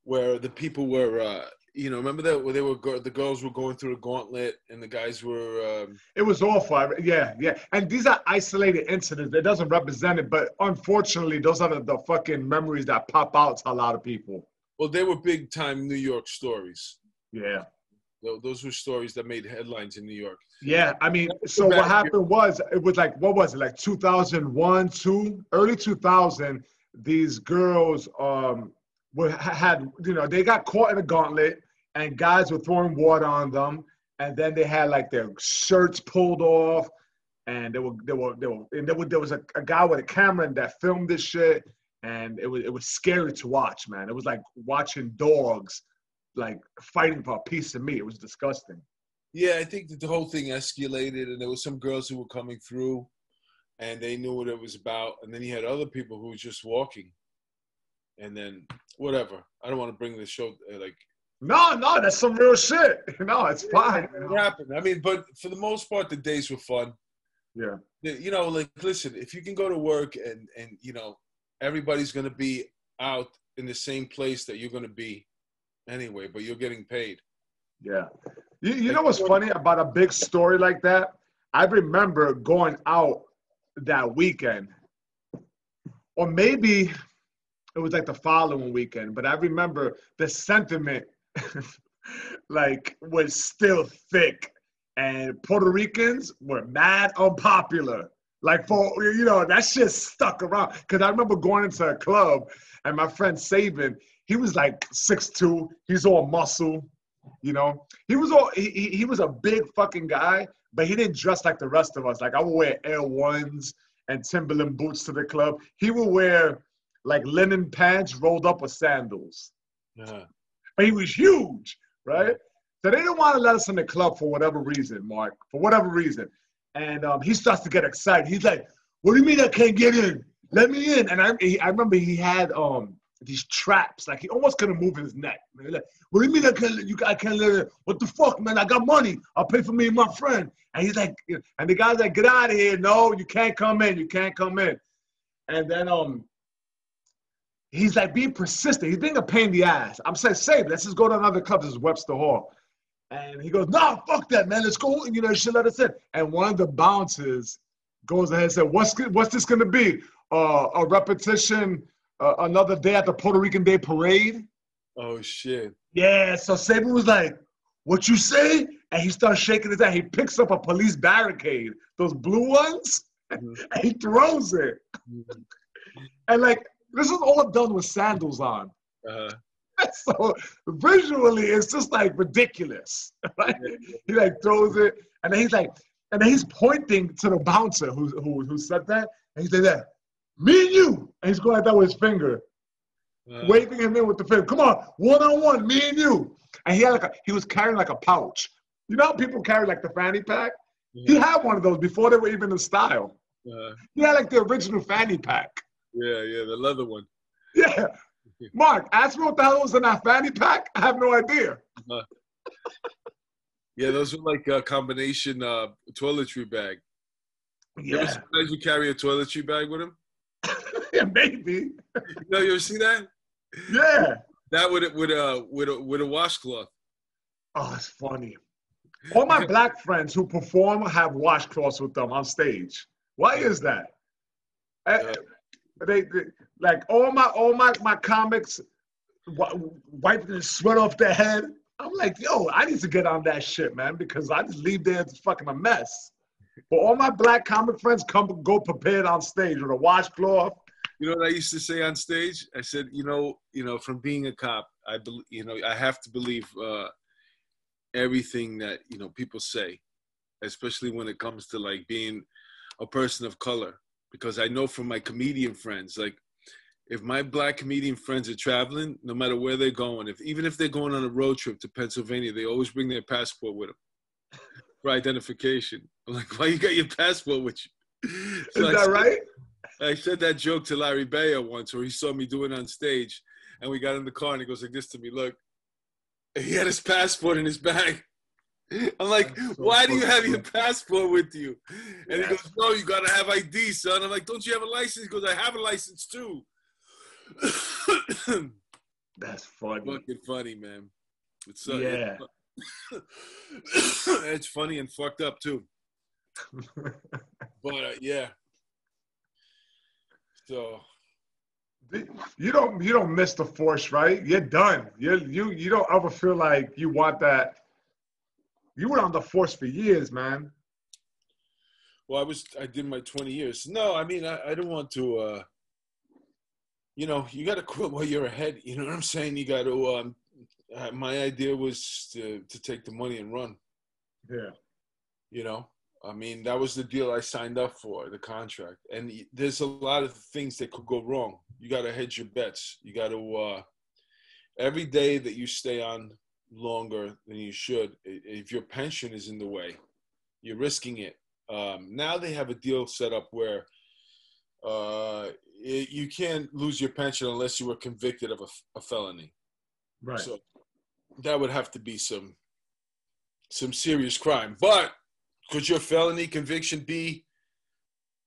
where the people were, remember that where the girls were going through a gauntlet and the guys were. It was awful. Yeah. And these are isolated incidents. It doesn't represent it, but unfortunately, those are the fucking memories that pop out to a lot of people. Well, they were big time New York stories. Yeah. Those were stories that made headlines in New York. Yeah, I mean, so what happened was, it was like, what was it, like 2001, early 2000, these girls they got caught in a gauntlet and guys were throwing water on them, and then they had like their shirts pulled off, and there was a guy with a camera that filmed this shit, and it was scary to watch, man. It was like watching dogs like fighting for a piece of meat. It was disgusting. Yeah, I think that the whole thing escalated, and there was some girls who were coming through, and they knew what it was about. And then you had other people who were just walking, and then whatever. I don't want to bring the show No, that's some real shit. No, it's fine. It happened. I mean, but for the most part, the days were fun. Yeah. Listen, if you can go to work and everybody's going to be out in the same place that you're going to be anyway, but you're getting paid. Yeah. You know what's funny about a big story like that? I remember going out that weekend, or maybe it was like the following weekend, but I remember the sentiment was still thick, and Puerto Ricans were mad unpopular. That shit stuck around. Because I remember going into a club, and my friend Sabin, he was like 6'2", he's all muscle. He was a big fucking guy, but he didn't dress like the rest of us. Like I would wear Air Ones and Timberland boots to the club. He would wear like linen pants rolled up with sandals. Yeah. But he was huge, right? So they didn't want to let us in the club for whatever reason, Mark. For whatever reason. And he starts to get excited. He's like, "What do you mean I can't get in? Let me in." And I remember he had these traps. Like he almost couldn't move his neck. Like, "What do you mean I can't let in? What the fuck, man? I got money. I'll pay for me and my friend." And he's like, and the guy's like, "Get out of here. No, you can't come in. You can't come in." And then he's like being persistent. He's being a pain in the ass. I'm saying, "Save, let's just go to another club." This is Webster Hall. And he goes, "No, fuck that, man. Let's go. You should let us in." And one of the bouncers goes ahead and said, What's this going to be? A repetition, another day at the Puerto Rican Day Parade? Oh, shit. Yeah, so Saban was like, "What you say?" And he starts shaking his head. He picks up a police barricade, those blue ones, and he throws it. And this is all done with sandals on. Uh-huh. So visually, it's just ridiculous. Right? He throws it, and then he's pointing to the bouncer who said that, and he said that, "Me and you," and he's going like that with his finger, waving him in with the finger. "Come on, 1-on-1, me and you." And he was carrying a pouch. You know how people carry the fanny pack? Yeah. He had one of those before they were even in style. He had the original fanny pack. Yeah, the leather one. Yeah. Mark, ask me what the hell was in that fanny pack. I have no idea. Yeah, those were a combination toiletry bag. Yeah. Sometimes you carry a toiletry bag with him? Yeah, maybe. You ever see that? Yeah. That with a washcloth. Oh, it's funny. All my black friends who perform have washcloths with them on stage. Why is that? They like all my comics wiping the sweat off their head. I'm like, yo, I need to get on that shit, man, because I just leave there it's fucking a mess. But all my black comic friends go prepared on stage with a washcloth. You know what I used to say on stage? I said, you know, from being a cop, I have to believe everything that, you know, people say, especially when it comes to like being a person of color, because I know from my comedian friends, like if my black comedian friends are traveling, no matter where they're going, even if they're going on a road trip to Pennsylvania, they always bring their passport with them for identification. I'm like, why you got your passport with you? So Is that right? I said that joke to Larry Bayer once, where he saw me do it on stage, and we got in the car, and he goes like this to me, look, he had his passport in his bag. I'm like, why do you have your passport with you? And he goes, no, you got to have ID, son. I'm like, don't you have a license? He goes, I have a license too. That's funny. Fucking funny, man. It's yeah. It's funny and fucked up too. But yeah. So you don't miss the force, right? You're done. You don't ever feel like you want that. You were on the force for years, man. Well, I did my 20 years. No, I mean I don't want to you know, you got to quit while you're ahead. You know what I'm saying? You got to my idea was to take the money and run. Yeah. You know? I mean, that was the deal I signed up for, the contract. And there's a lot of things that could go wrong. You got to hedge your bets. You got to, every day that you stay on longer than you should, if your pension is in the way, you're risking it. Now they have a deal set up where you can't lose your pension unless you were convicted of a felony. Right. So that would have to be some serious crime. But could your felony conviction be,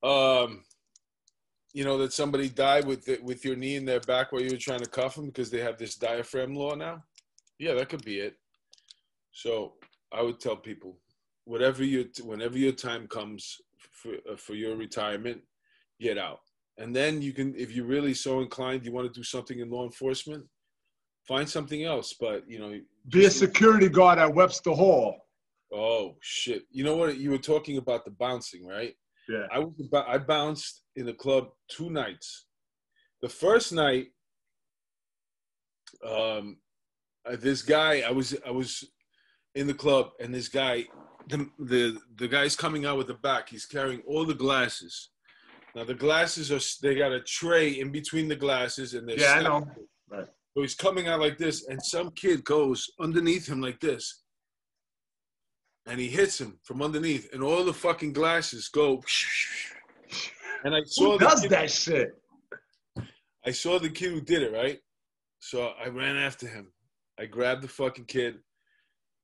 you know, that somebody died with your knee in their back while you were trying to cuff them because they have this diaphragm law now? Yeah, that could be it. So I would tell people, whenever your time comes for your retirement, get out. And then you can, if you're really so inclined, you want to do something in law enforcement, find something else. But, you know. Be a security guard at Webster Hall. Oh, shit. You know what? You were talking about the bouncing, right? Yeah. I bounced in the club 2 nights. The first night, this guy, I was in the club, and this guy, the guy's coming out with the back. He's carrying all the glasses. Now the glasses they got a tray in between the glasses, and they're I know. Right. So he's coming out like this, and some kid goes underneath him like this, and he hits him from underneath, and all the fucking glasses go. And I saw who does that shit? I saw the kid who did it, right? So I ran after him. I grabbed the fucking kid,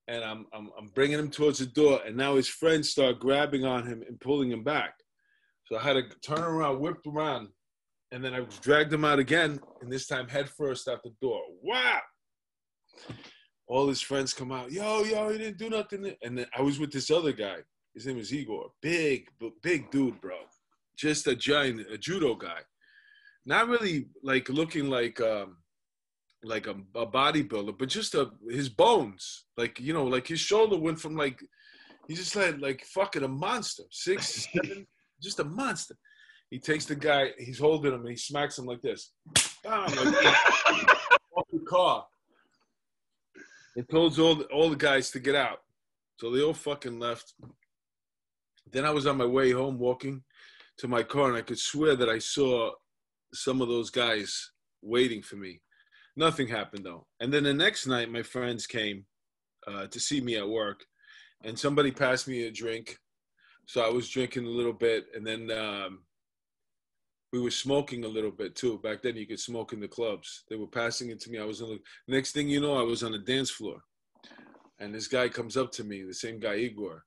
and I'm bringing him towards the door, and now his friends start grabbing on him and pulling him back. So I had to turn around, whipped around, and then I dragged him out again, and this time head first out the door. Wow! All his friends come out. Yo, he didn't do nothing. And then I was with this other guy. His name was Igor. Big dude, bro. Just a giant, a judo guy. Not really like looking like a bodybuilder, but just his bones. Like, you know, like his shoulder went from like, he just had like fucking a monster. 6, 7, just a monster. He takes the guy, he's holding him, and he smacks him like this. Bam, like, off the car. It told all the guys to get out. So they all fucking left. Then I was on my way home walking to my car, and I could swear that I saw some of those guys waiting for me. Nothing happened, though. And then the next night, my friends came to see me at work, and somebody passed me a drink. So I was drinking a little bit, and then we were smoking a little bit, too. Back then, you could smoke in the clubs. They were passing it to me. I was next thing you know, I was on the dance floor. And this guy comes up to me, the same guy, Igor.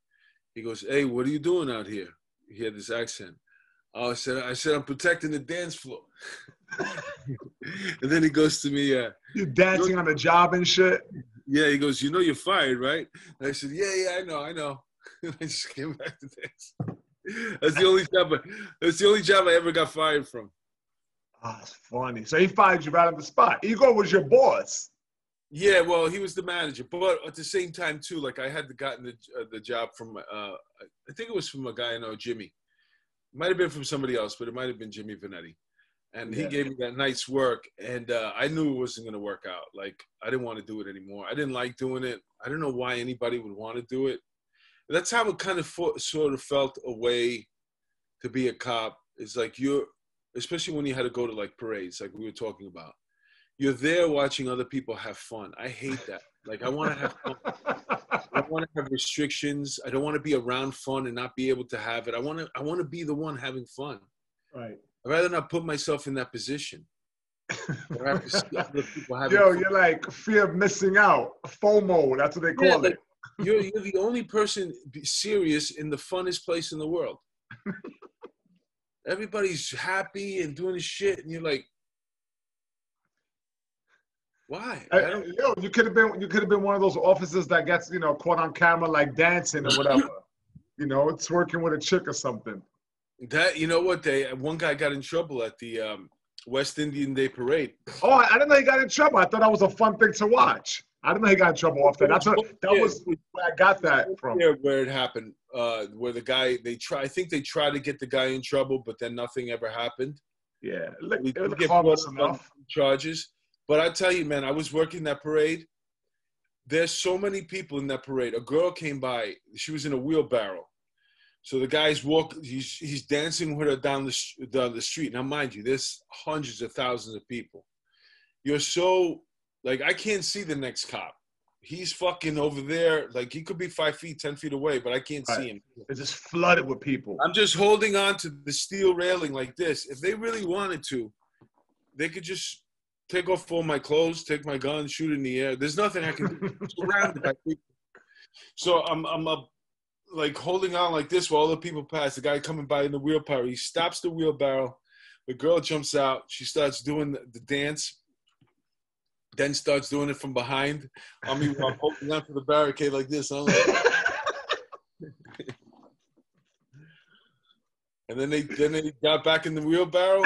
He goes, "Hey, what are you doing out here?" He had this accent. I said, "I'm protecting the dance floor." And then he goes to me, you dancing on the job and shit? Yeah, he goes, you know you're fired, right? And I said, yeah, I know. And I just came back to this. That's the only job I ever got fired from. Oh, that's funny. So he fired you right on the spot. Igor was your boss. Yeah, well, he was the manager, but at the same time too, like I had gotten the job from, I think it was from a guy I know, Jimmy. It might have been from somebody else, but it might have been Jimmy Vanetti. And he gave me that night's work, and I knew it wasn't going to work out. Like, I didn't want to do it anymore. I didn't like doing it. I don't know why anybody would want to do it. That's how it kind of sort of felt a way to be a cop. It's like especially when you had to go to like parades, like we were talking about. You're there watching other people have fun. I hate that. Like, I want to have fun. I want to have restrictions. I don't want to be around fun and not be able to have it. I want to be the one having fun. Right. I'd rather not put myself in that position. Or have to see other people having Yo, fun. you're like fear of missing out. FOMO, that's what they call it. You're the only person serious in the funnest place in the world. Everybody's happy and doing shit, and you're like, why? Yo, you could have been one of those officers that gets, caught on camera like dancing or whatever. Twerking with a chick or something. That, you know what? One guy got in trouble at the West Indian Day Parade. Oh, I didn't know he got in trouble. I thought that was a fun thing to watch. I didn't know he got in trouble off that. That was where I got that from. Where it happened, where the guy, I think they tried to get the guy in trouble, but then nothing ever happened. Yeah, we get harmless enough charges. But I tell you, man, I was working that parade. There's so many people in that parade. A girl came by. She was in a wheelbarrow. So the guy's he's dancing with her down the street. Now, mind you, there's hundreds of thousands of people. You're so, like, I can't see the next cop. He's fucking over there. Like, he could be 5 feet, 10 feet away, but I can't see him. It's just flooded with people. I'm just holding on to the steel railing like this. If they really wanted to, they could just take off all my clothes, take my gun, shoot in the air. There's nothing I can do. I'm surrounded by people. So I'm like holding on like this while all the people pass. The guy coming by in the wheelbarrow, he stops the wheelbarrow. The girl jumps out. She starts doing the dance, then starts doing it from behind. I'm holding on to the barricade like this. I'm like, and then they got back in the wheelbarrow.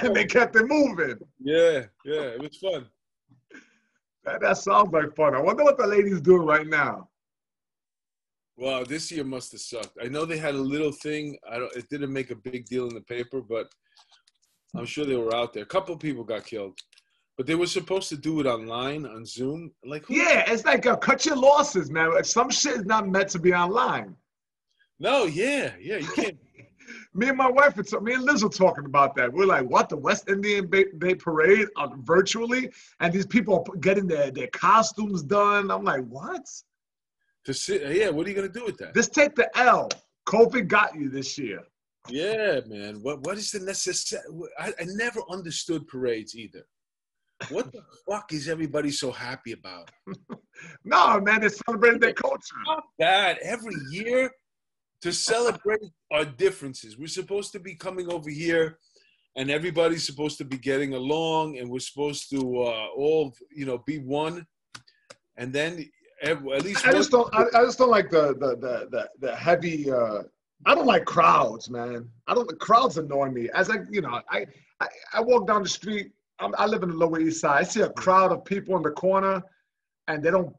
And they kept it moving. Yeah, it was fun. That sounds like fun. I wonder what the ladies doing right now. Well, this year must have sucked. I know they had a little thing. It didn't make a big deal in the paper, but I'm sure they were out there. A couple of people got killed, but they were supposed to do it online on Zoom. Like, it's like cut your losses, man. Some shit is not meant to be online. No, you can't. Me and my wife, me and Liz were talking about that. We're like, what, the West Indian Day Parade virtually? And these people are getting their costumes done. I'm like, what? What are you going to do with that? Just take the L. COVID got you this year. Yeah, man. What is the necessary? I never understood parades either. What the fuck is everybody so happy about? No, man, they're celebrating their culture. Fuck that. Every year, to celebrate our differences. We're supposed to be coming over here, and everybody's supposed to be getting along, and we're supposed to all, be one. And then at least I just don't like the heavy. I don't like crowds, man. The crowds annoy me. As I walk down the street. I live in the Lower East Side. I see a crowd of people in the corner, and they don't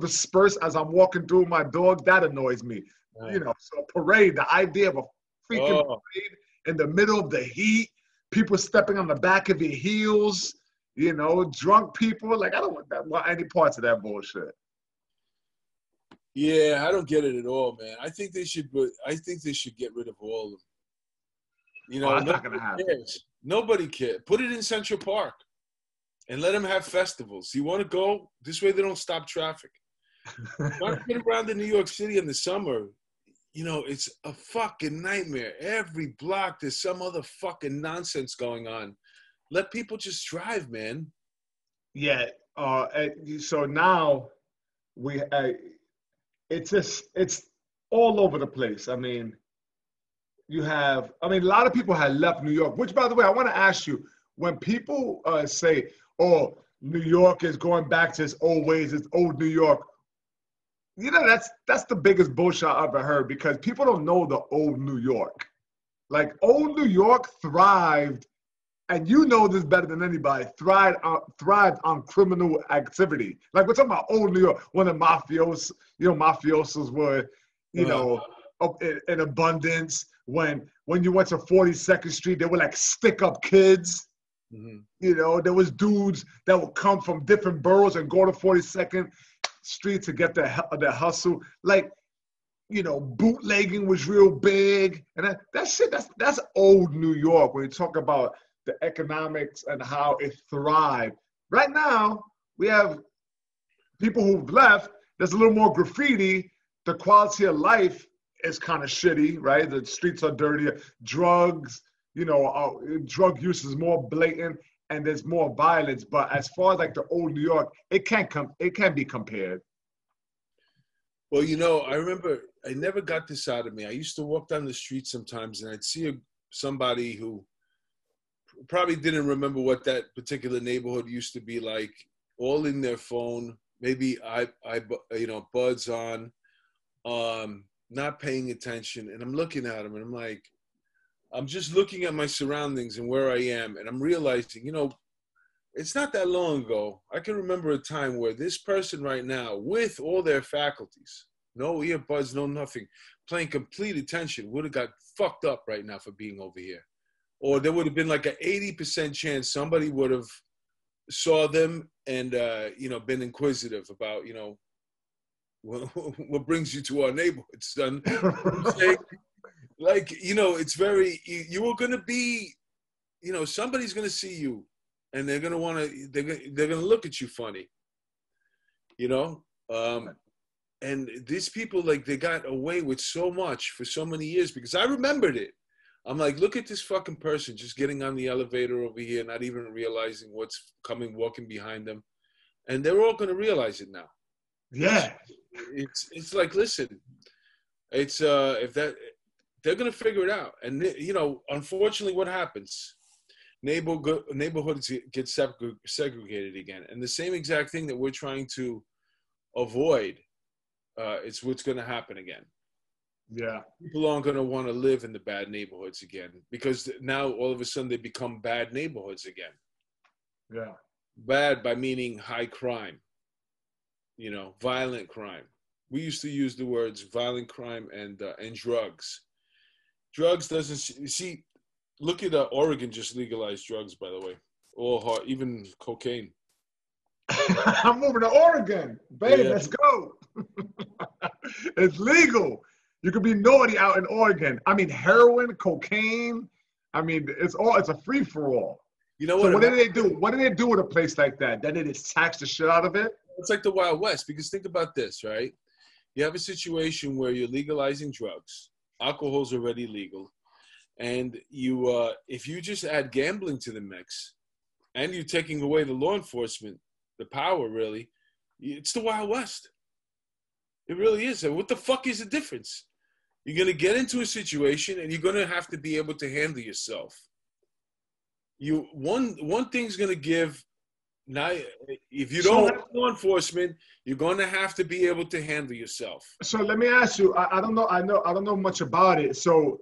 disperse as I'm walking through my dog. That annoys me. So parade, the idea of a freaking parade in the middle of the heat, people stepping on the back of your heels, drunk people. Like, I don't want any parts of that bullshit. Yeah, I don't get it at all, man. I think they should get rid of all of them. That's not gonna happen. Nobody cares. Put it in Central Park and let them have festivals. You want to go? This way they don't stop traffic. Trying to get around in New York City in the summer, it's a fucking nightmare. Every block there's some other fucking nonsense going on. Let people just drive, man. Yeah. So now it's all over the place. I mean, a lot of people had left New York, which, by the way, I want to ask you, when people say, oh, New York is going back to its old ways, its old New York. You know, that's the biggest bullshit I ever heard, because people don't know the old New York. Like, old New York thrived, and you know this better than anybody, thrived on criminal activity. Like, we're talking about old New York, when the mafiosos were, up in abundance. When you went to 42nd Street, they were like stick-up kids. Mm-hmm. You know, there was dudes that would come from different boroughs and go to 42nd Street to get their hustle. Like, you know, bootlegging was real big. And that shit, that's old New York when you talk about the economics and how it thrived. Right now, we have people who've left. There's a little more graffiti. The quality of life is kind of shitty, right? The streets are dirtier. Drugs, drug use is more blatant, and there's more violence. But as far as like the old New York, it can't be compared. Well, I remember I never got this out of me. I used to walk down the street sometimes, and I'd see somebody who probably didn't remember what that particular neighborhood used to be like, all in their phone, maybe buds on, not paying attention. And I'm looking at them, and I'm like, I'm just looking at my surroundings and where I am, and I'm realizing, it's not that long ago. I can remember a time where this person right now, with all their faculties, no earbuds, no nothing, paying complete attention, would have got fucked up right now for being over here. Or there would have been like an 80% chance somebody would have saw them and, been inquisitive about, what brings you to our neighborhood, son? Like, it's very, you were going to be, somebody's going to see you, and they're going to want to, they're going to look at you funny, and these people, like, they got away with so much for so many years, because I remembered it. I'm like, look at this fucking person just getting on the elevator over here, not even realizing what's coming, walking behind them. And they're all going to realize it now. Yeah. It's like, listen, it's, if that, they're going to figure it out. And, unfortunately, what happens? Neighborhoods get segregated again. And the same exact thing that we're trying to avoid, it's what's going to happen again. Yeah. People aren't going to want to live in the bad neighborhoods again, because now all of a sudden they become bad neighborhoods again. Yeah. Bad by meaning high crime, violent crime. We used to use the words violent crime and drugs. Drugs doesn't, see, look at Oregon just legalized drugs, by the way. All hard, even cocaine. I'm moving to Oregon. Baby, yeah. Let's go. It's legal. You could be naughty out in Oregon. I mean, heroin, cocaine. I mean, it's a free for all. You know what? So what do they do? What do they do with a place like that? Then they just tax the shit out of it? It's like the Wild West, because think about this, right? You have a situation where you're legalizing drugs. Alcohol's already legal. And you, if you just add gambling to the mix, and you're taking away the law enforcement, the power, really, it's the Wild West. It really is. And what the fuck is the difference? You're going to get into a situation, and you're going to have to be able to handle yourself. One thing's going to give. Now, if you don't have law enforcement, you're going to have to be able to handle yourself. So let me ask you. I don't know. I don't know much about it. So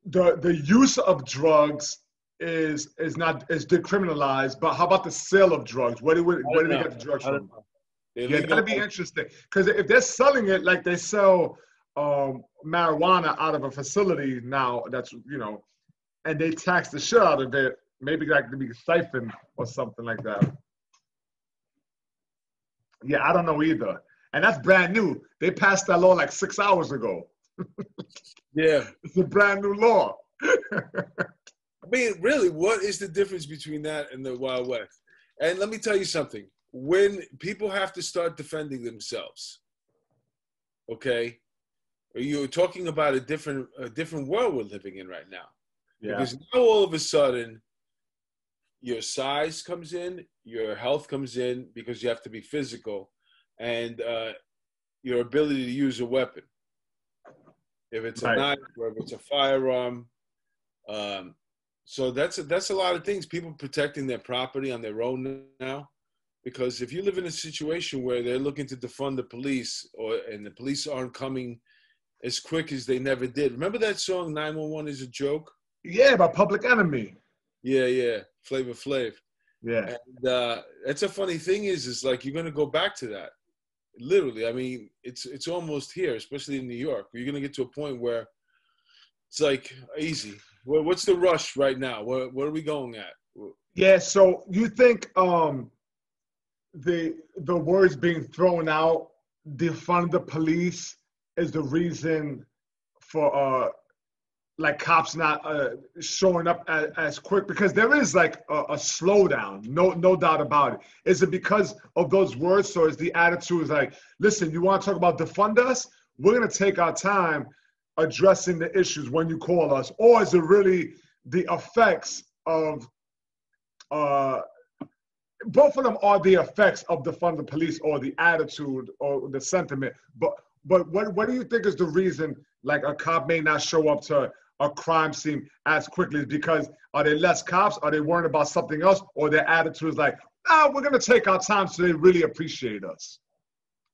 the use of drugs is decriminalized, but how about the sale of drugs? Where do they get the drugs from? Yeah, that'd be interesting. Because if they're selling it like they sell marijuana out of a facility now, that's and they tax the shit out of it. Maybe that could be siphoned or something like that. Yeah, I don't know either. And that's brand new. They passed that law like 6 hours ago. Yeah. It's a brand new law. I mean, really, what is the difference between that and the Wild West? And let me tell you something. When people have to start defending themselves, okay, you're talking about a different world we're living in right now. Yeah. Because now all of a sudden, your size comes in, your health comes in, because you have to be physical, and your ability to use a weapon. If it's a knife or if it's a firearm, So that's a lot of things. People protecting their property on their own now, because if you live in a situation where they're looking to defund the police, and the police aren't coming as quick as they never did. Remember that song 911 is a joke? Yeah, by Public Enemy. Yeah, Flavor Flav. Yeah. And that's a funny thing is like you're gonna go back to that. Literally, I mean, it's almost here, especially in New York. You're gonna get to a point where it's like easy. What's the rush right now? What are we going at? Yeah. So you think the words being thrown out, defund the police, is the reason for like cops not showing up as quick? Because there is like a slowdown, no doubt about it. Is it because of those words? So is the attitude is like, listen, you want to talk about defund us? We're gonna take our time addressing the issues when you call us, or is it really the effects of both of them are the effects of defund the police, or the attitude or the sentiment? But what do you think is the reason like a cop may not show up to a crime scene as quickly? Because are there less cops? Are they worried about something else? Or their attitude is like, we're going to take our time so they really appreciate us?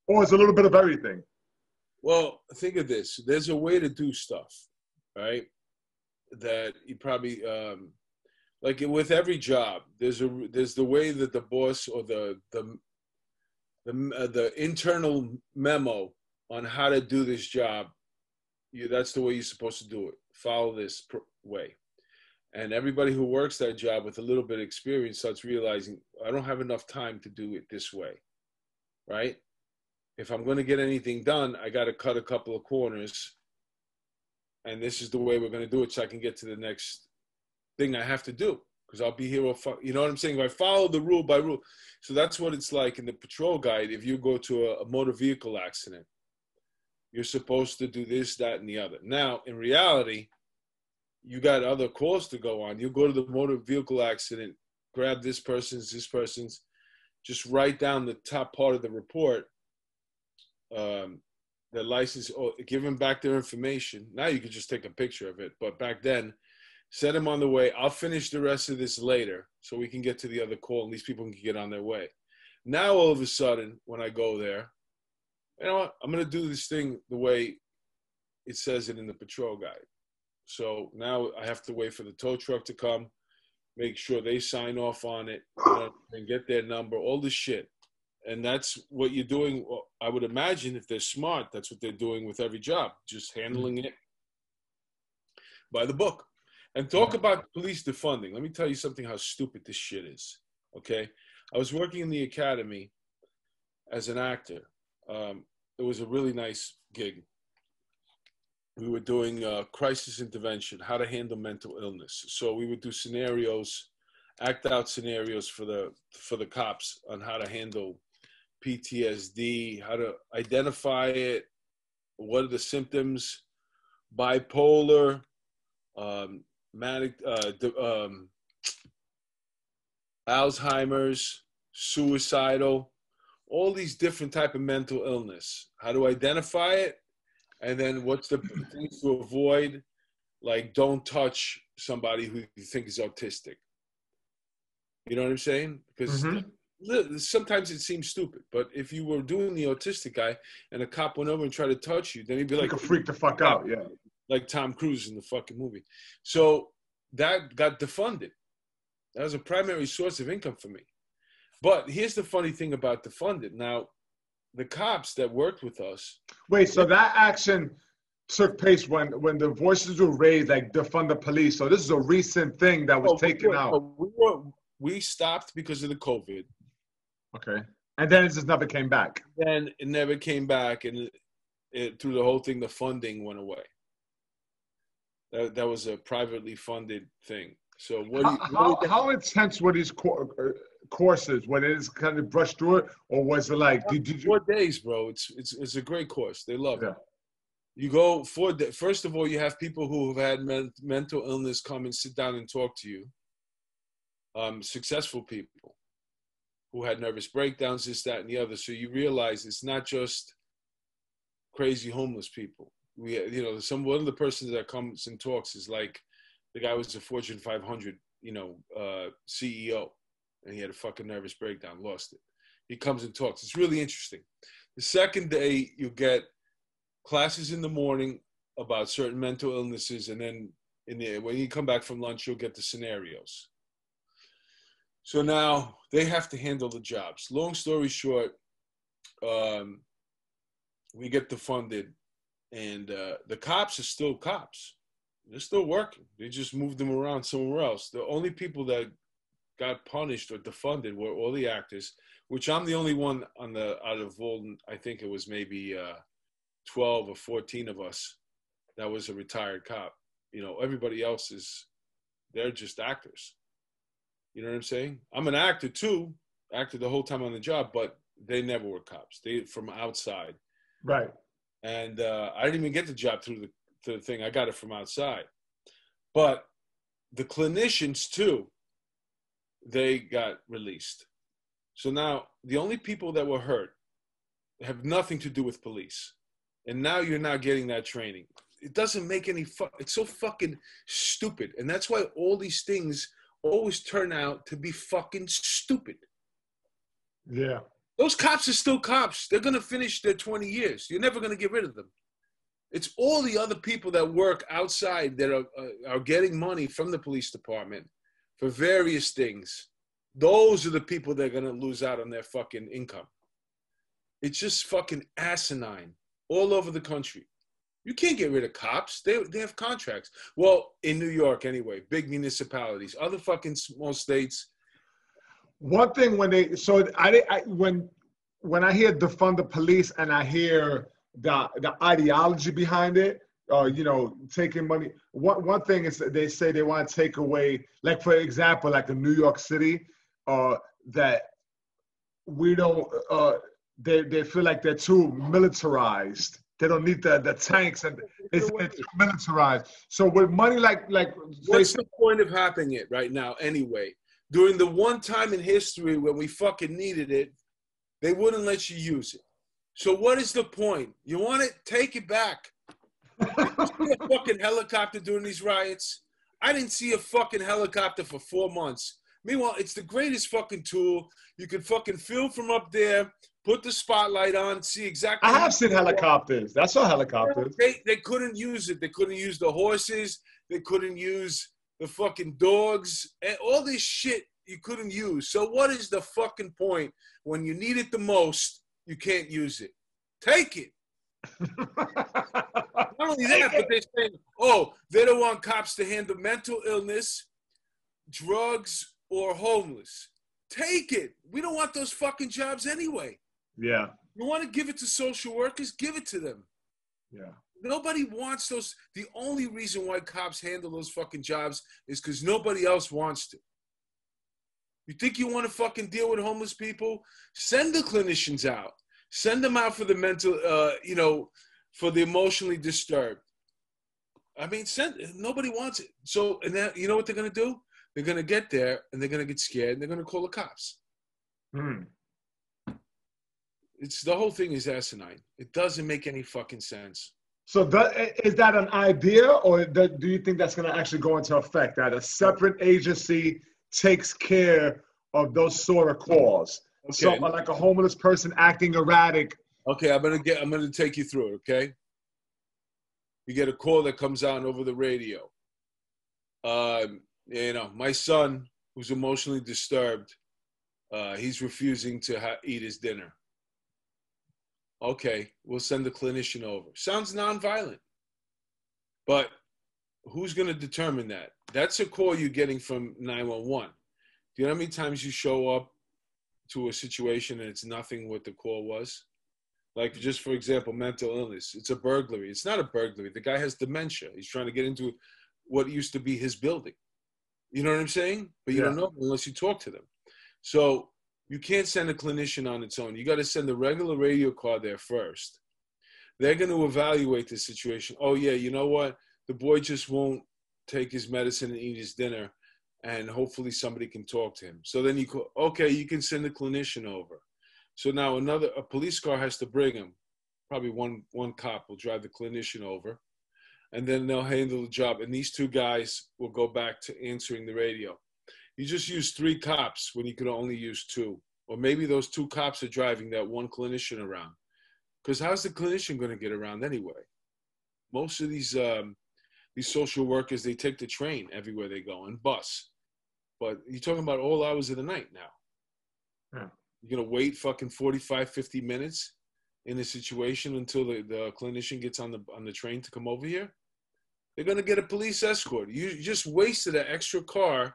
Or it's a little bit of everything? Well, think of this. There's a way to do stuff, right? That you probably, like with every job, there's the way that the boss or the internal memo on how to do this job, that's the way you're supposed to do it. Follow this way. And everybody who works that job with a little bit of experience starts realizing, I don't have enough time to do it this way, right? If I'm going to get anything done, I got to cut a couple of corners. And this is the way we're going to do it so I can get to the next thing I have to do. Because I'll be here, you know what I'm saying? If I follow the rule by rule. So that's what it's like in the patrol guide. If you go to a motor vehicle accident, you're supposed to do this, that, and the other. Now, in reality, you got other calls to go on. You go to the motor vehicle accident, grab this person's, just write down the top part of the report, the license, or give them back their information. Now you can just take a picture of it. But back then, set them on the way. I'll finish the rest of this later so we can get to the other call and these people can get on their way. Now, all of a sudden, when I go there, you know what? I'm going to do this thing the way it says it in the patrol guide. So now I have to wait for the tow truck to come, make sure they sign off on it, and get their number, all this shit. And that's what you're doing. I would imagine if they're smart, that's what they're doing with every job, just handling it by the book. And talk about police defunding. Let me tell you something, how stupid this shit is, okay? I was working in the academy as an actor. It was a really nice gig. We were doing crisis intervention, how to handle mental illness. So we would do scenarios, act out scenarios for the cops on how to handle PTSD, how to identify it, what are the symptoms, bipolar, manic, Alzheimer's, suicidal, all these different type of mental illness, how to identify it, and then what's the things to avoid, like don't touch somebody who you think is autistic. You know what I'm saying? Because sometimes it seems stupid, but if you were doing the autistic guy and a cop went over and tried to touch you, then he'd be like, you could freak the fuck out, yeah. Like Tom Cruise in the fucking movie. So that got defunded. That was a primary source of income for me. But here's the funny thing about defunded. Now, the cops that worked with us. Wait, so that action took place when the voices were raised, like defund the police. So this is a recent thing that was taken out. We stopped because of the COVID. Okay. And then it just never came back. Then it never came back, and through the whole thing, the funding went away. That was a privately funded thing. So how intense were these courses? When it is kind of brushed through it, or was it like did you 4 days, bro? It's a great course. They love it. You go 4 days. First of all, you have people who have had mental illness come and sit down and talk to you. Successful people who had nervous breakdowns, this, that, and the other. So you realize it's not just crazy homeless people. One of the persons that comes and talks is like The guy was a Fortune 500, CEO, and he had a fucking nervous breakdown, lost it. He comes and talks. It's really interesting. The second day, you get classes in the morning about certain mental illnesses, and then when you come back from lunch, you'll get the scenarios. So now they have to handle the jobs. Long story short, we get defunded, and the cops are still cops. They're still working. They just moved them around somewhere else. The only people that got punished or defunded were all the actors, which I'm the only one out of all, I think it was maybe 12 or 14 of us that was a retired cop. Everybody else they're just actors. You know what I'm saying? I'm an actor too, acted the whole time on the job, but they never were cops. They from outside. Right. And I didn't even get the job through the thing. I got it from outside. But the clinicians too, they got released. So now the only people that were hurt have nothing to do with police. And now you're not getting that training. It doesn't make any it's so fucking stupid. And that's why all these things always turn out to be fucking stupid. Yeah. Those cops are still cops. They're going to finish their 20 years. You're never going to get rid of them. It's all the other people that work outside that are getting money from the police department for various things. Those are the people that are going to lose out on their fucking income. It's just fucking asinine all over the country. You can't get rid of cops. They have contracts. Well, in New York anyway, big municipalities, other fucking small states. One thing when I hear defund the police and I hear the ideology behind it, taking money. One thing is that they say they want to take away, like for example, like in New York City, that we don't. They feel like they're too militarized. They don't need the tanks, and it's too militarized. So with money like what's the point of having it right now anyway? During the one time in history when we fucking needed it, they wouldn't let you use it. So what is the point? You want it? Take it back. Did you see a fucking helicopter during these riots? I didn't see a fucking helicopter for 4 months. Meanwhile, it's the greatest fucking tool. You can fucking film from up there, put the spotlight on, see exactly. I have seen helicopters. I saw helicopters. They couldn't use it. They couldn't use the horses. They couldn't use the fucking dogs. And all this shit you couldn't use. So what is the fucking point when you need it the most, you can't use it? Take it. Not only that, but they're saying, they don't want cops to handle mental illness, drugs, or homeless. Take it. We don't want those fucking jobs anyway. Yeah. You want to give it to social workers? Give it to them. Yeah. Nobody wants those. The only reason why cops handle those fucking jobs is because nobody else wants to. You think you want to fucking deal with homeless people? Send the clinicians out. Send them out for the mental, for the emotionally disturbed. I mean, nobody wants it. So, and that, you know what they're going to do? They're going to get there and they're going to get scared and they're going to call the cops. The whole thing is asinine. It doesn't make any fucking sense. So is that an idea, or do you think that's going to actually go into effect, that a separate agency takes care of those sort of calls? Okay. So like a homeless person acting erratic. Okay, I'm gonna take you through it, okay? You get a call that comes out over the radio. My son, who's emotionally disturbed, he's refusing to eat his dinner. Okay, we'll send the clinician over. Sounds nonviolent. But who's going to determine that? That's a call you're getting from 911. Do you know how many times you show up to a situation and it's nothing what the call was? Like, just for example, mental illness. It's a burglary. It's not a burglary. The guy has dementia. He's trying to get into what used to be his building. You know what I'm saying? But you don't know unless you talk to them. So you can't send a clinician on its own. You got to send a regular radio call there first. They're going to evaluate the situation. Oh, yeah, you know what? The boy just won't take his medicine and eat his dinner, and hopefully somebody can talk to him. So then you call, okay, you can send a clinician over. So now a police car has to bring him. Probably one cop will drive the clinician over. and then they'll handle the job. And these two guys will go back to answering the radio. You just use 3 cops when you could only use 2. Or maybe those 2 cops are driving that one clinician around. Because how's the clinician going to get around anyway? Most of these social workers, they take the train everywhere they go and bus. But you're talking about all hours of the night now. Yeah. You're going to wait fucking 45, 50 minutes in a situation until the clinician gets on the train to come over here? They're going to get a police escort. You just wasted an extra car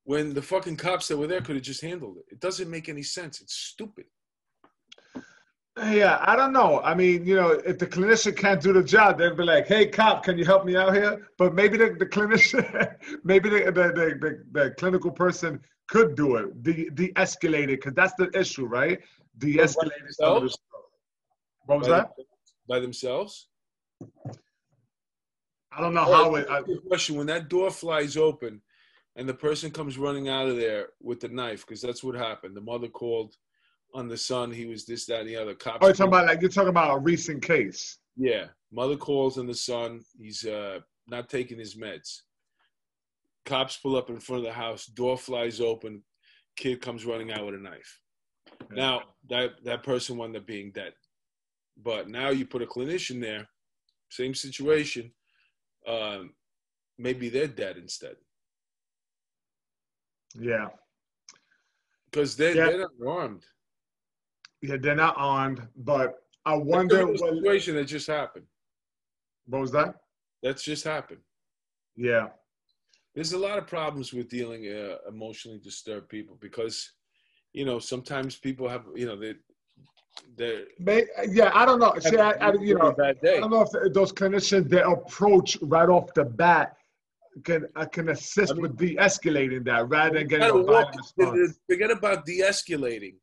when the fucking cops that were there could have just handled it. It doesn't make any sense. It's stupid. Yeah, I don't know. I mean, you know, if the clinician can't do the job, they'd be like, "Hey, cop, can you help me out here?" But maybe the clinician, maybe the clinical person could do it, de-escalate it, because that's the issue, right? De-escalate some of the stuff. What was that? By themselves? I don't know how it. Question: when that door flies open, and the person comes running out of there with the knife, because that's what happened. The mother called on the son. He was this, that, and the other. Cops. Oh, you're talking about a recent case. Yeah, mother calls on the son. He's not taking his meds. Cops pull up in front of the house. Door flies open. Kid comes running out with a knife. Yeah. Now that person wound up being dead. But now you put a clinician there, same situation. Maybe they're dead instead. Yeah. Because they're not armed. Yeah, they're not armed, but I wonder what situation that just happened. What was that? That's just happened. Yeah. There's a lot of problems with dealing emotionally disturbed people because, you know, sometimes people have, you know, yeah, I don't know. See, I don't know if those clinicians, their approach right off the bat can assist with de-escalating that rather than getting a violent response. Forget about de-escalating.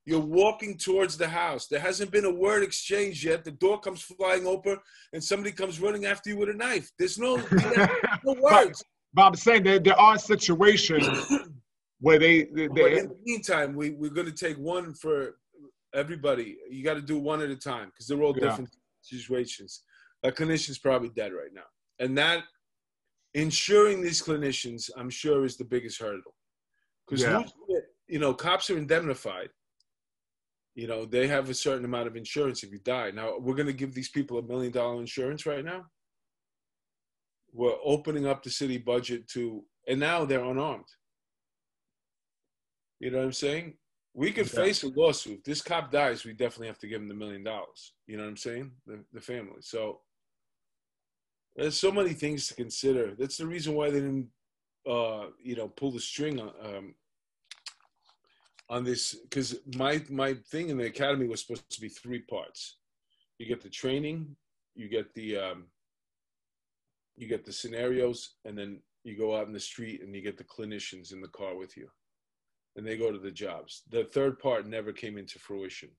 You're walking towards the house. There hasn't been a word exchanged yet. The door comes flying open, and somebody comes running after you with a knife. There's no words. But I'm saying there are situations where they in the meantime, we're going to take one for everybody. You got to do one at a time because they're all different situations. A clinician's probably dead right now. And that, ensuring these clinicians, I'm sure, is the biggest hurdle. Because, you know, cops are indemnified. You know, they have a certain amount of insurance if you die. Now, we're going to give these people $1 million insurance right now. We're opening up the city budget to, and now they're unarmed. You know what I'm saying? We could face a lawsuit. If this cop dies, we definitely have to give him the $1 million. You know what I'm saying? The family. So there's so many things to consider. That's the reason why they didn't, you know, pull the string on this. Because my thing in the academy was supposed to be 3 parts. You get the training, you get the scenarios, and then you go out in the street and you get the clinicians in the car with you. And they go to the jobs. The 3rd part never came into fruition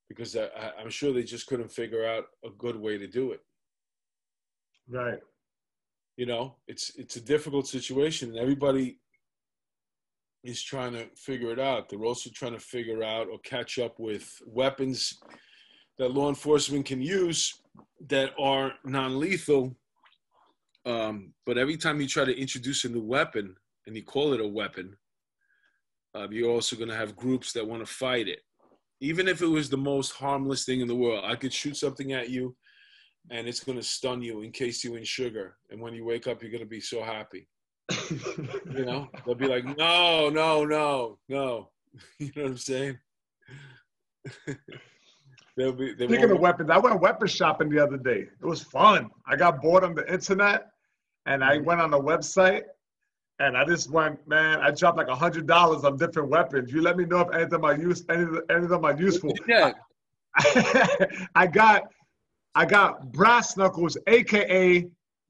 because I'm sure they just couldn't figure out a good way to do it. Right. You know, it's a difficult situation, and everybody is trying to figure it out. They're also trying to figure out or catch up with weapons that law enforcement can use that are non-lethal. But every time you try to introduce a new weapon and you call it a weapon, you're also going to have groups that want to fight it. Even if it was the most harmless thing in the world, I could shoot something at you and it's going to stun you, encase you in sugar. And when you wake up, you're going to be so happy. You know, they'll be like, no. You know what I'm saying? Speaking of weapons, I went weapon shopping the other day. It was fun. I got bored on the internet and I went on the website and I just went, man, I dropped like $100 on different weapons. You let me know if any of them are useful. Yeah. I got brass knuckles, AKA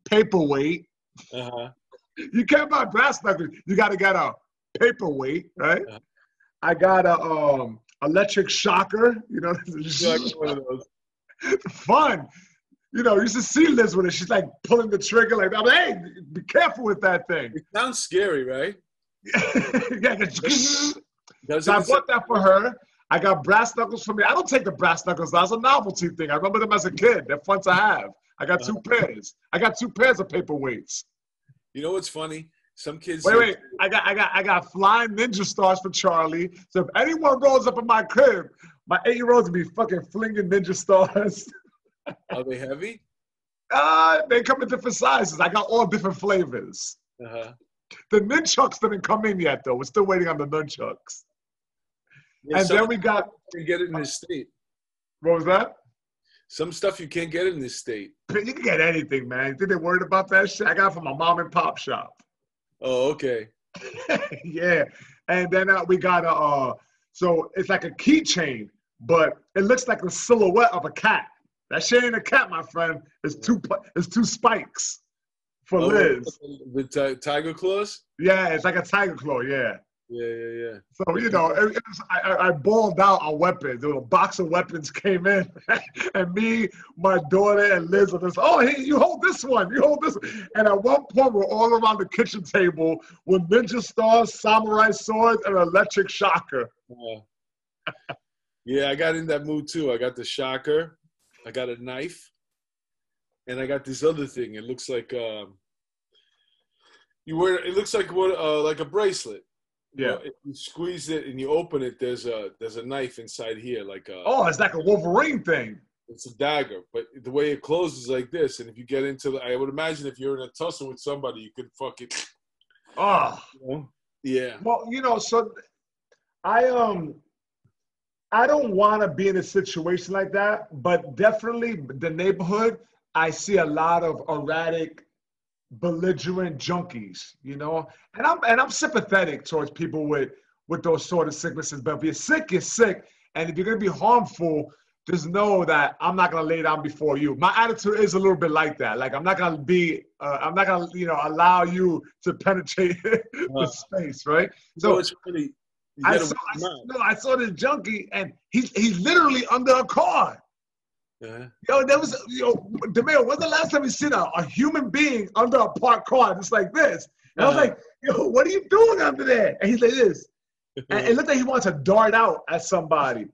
paperweight. Uh-huh. You can't buy brass knuckles. You got to get a paperweight, right? Uh-huh. I got a electric shocker. You know, one of those. Fun. You know, you used to see Liz with it. She's like pulling the trigger like that. I'm like, hey, be careful with that thing. It sounds scary, right? Yeah. So I bought that for her. I got brass knuckles for me. I don't take the brass knuckles. That's a novelty thing. I remember them as a kid. They're fun to have. I got two pairs. I got two pairs of paperweights. You know what's funny? Some kids. Wait. I got flying ninja stars for Charlie. So if anyone rolls up in my crib, my 8-year-olds will be fucking flinging ninja stars. Are they heavy? They come in different sizes. I got all different flavors. Uh-huh. The nunchucks didn't come in yet, though. We're still waiting on the nunchucks. Yeah, and then we got. You get it in this state. What was that? Some stuff you can't get in this state. You can get anything, man. You think they worried about that shit? I got it from my mom and pop shop. Oh, okay. Yeah. And then we got so it's like a keychain, but it looks like the silhouette of a cat. That shit ain't a cat, my friend. It's two spikes for Liz. The tiger claws? Yeah, it's like a tiger claw, yeah. Yeah. So, you know, I balled out on weapons. There was a box of weapons came in. And me, my daughter, and Liz were just, oh, hey, you hold this one. You hold this one. And at one point, we're all around the kitchen table with ninja stars, samurai swords, and an electric shocker. Yeah, I got in that mood, too. I got the shocker. I got a knife. And I got this other thing. It looks like it looks like like a bracelet. Yeah. If you squeeze it and you open it, there's a knife inside here, like it's like a Wolverine thing. It's a dagger, but the way it closes like this, and if you get into I would imagine if you're in a tussle with somebody, you could fucking. Oh. You know? Yeah. Well, you know, so I don't want to be in a situation like that, but definitely the neighborhood, I see a lot of erratic, belligerent junkies, you know, and I'm sympathetic towards people with those sort of sicknesses. But if you're sick, you're sick, and if you're gonna be harmful, just know that I'm not gonna lay down before you. My attitude is a little bit like that. Like I'm not gonna allow you to penetrate the space, right? So it's funny. I saw this junkie, and he's literally under a car. Yeah. Demayo, when's the last time you seen a human being under a parked car just like this? And I was like, yo, what are you doing under there? And he's like this. And it looked like he wants to dart out at somebody.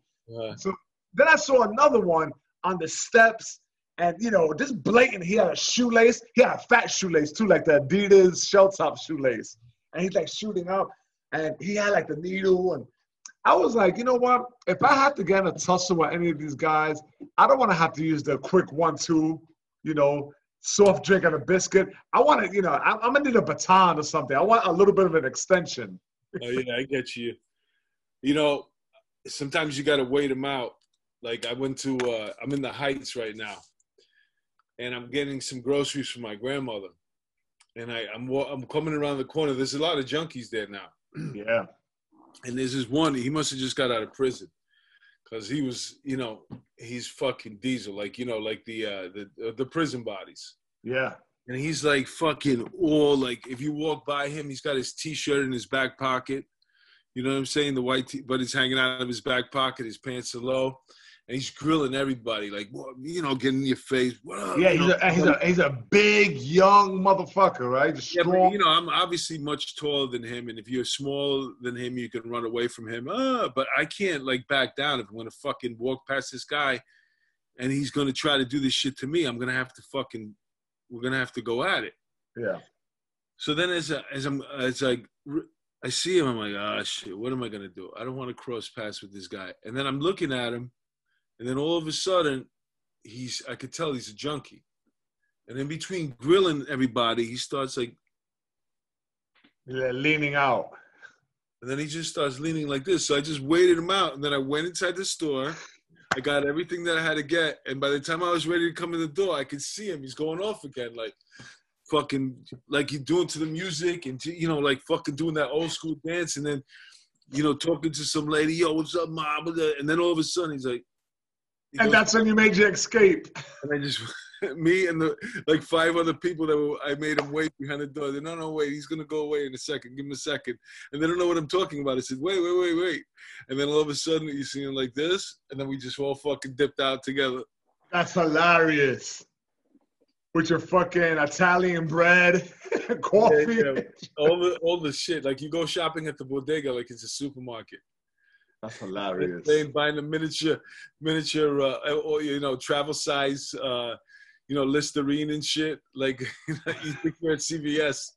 So then I saw another one on the steps, and, you know, just blatant, he had a shoelace. He had a fat shoelace, too, like the Adidas shell-top shoelace. And he's, like, shooting up, and he had, like, the needle, and I was like, you know what? If I have to get in a tussle with any of these guys, I don't want to have to use the quick 1-2, you know, soft drink and a biscuit. I want to, you know, I'm going to need a baton or something. I want a little bit of an extension. Oh, yeah, I get you. You know, sometimes you got to wait them out. Like I'm in the Heights right now, and I'm getting some groceries for my grandmother. And I'm coming around the corner. There's a lot of junkies there now. Yeah. And there's this one, he must have just got out of prison, because he was, you know, he's fucking diesel, like, you know, like the prison bodies. Yeah. And he's like fucking all, like, if you walk by him, he's got his T-shirt in his back pocket. You know what I'm saying? The white but it's hanging out of his back pocket. His pants are low. And he's grilling everybody, like, you know, getting in your face. Yeah, he's a big, young motherfucker, right? Yeah, but, you know, I'm obviously much taller than him, and if you're smaller than him, you can run away from him. But I can't, like, back down. If I'm going to fucking walk past this guy and he's going to try to do this shit to me, we're going to have to go at it. Yeah. So then as I see him, I'm like, shit, what am I going to do? I don't want to cross paths with this guy. And then I'm looking at him. And then all of a sudden, I could tell he's a junkie. And in between grilling everybody, he starts like leaning out. And then he just starts leaning like this. So I just waited him out. And then I went inside the store. I got everything that I had to get. And by the time I was ready to come in the door, I could see him. He's going off again, like fucking, like he's doing to the music and, you know, like fucking doing that old school dance. And then, you know, talking to some lady, yo, what's up, mom? And then all of a sudden, he's like, that's when you made your escape. And I just, me and the like 5 other people I made him wait behind the door. They no, wait, he's gonna go away in a second. Give him a second. And they don't know what I'm talking about. I said, wait. And then all of a sudden you see him like this, and then we just all fucking dipped out together. That's hilarious. With your fucking Italian bread, coffee. Yeah. All the shit. Like you go shopping at the bodega like it's a supermarket. That's hilarious. They buying a miniature, or, you know, travel size, Listerine and shit. Like, you think you're at CVS.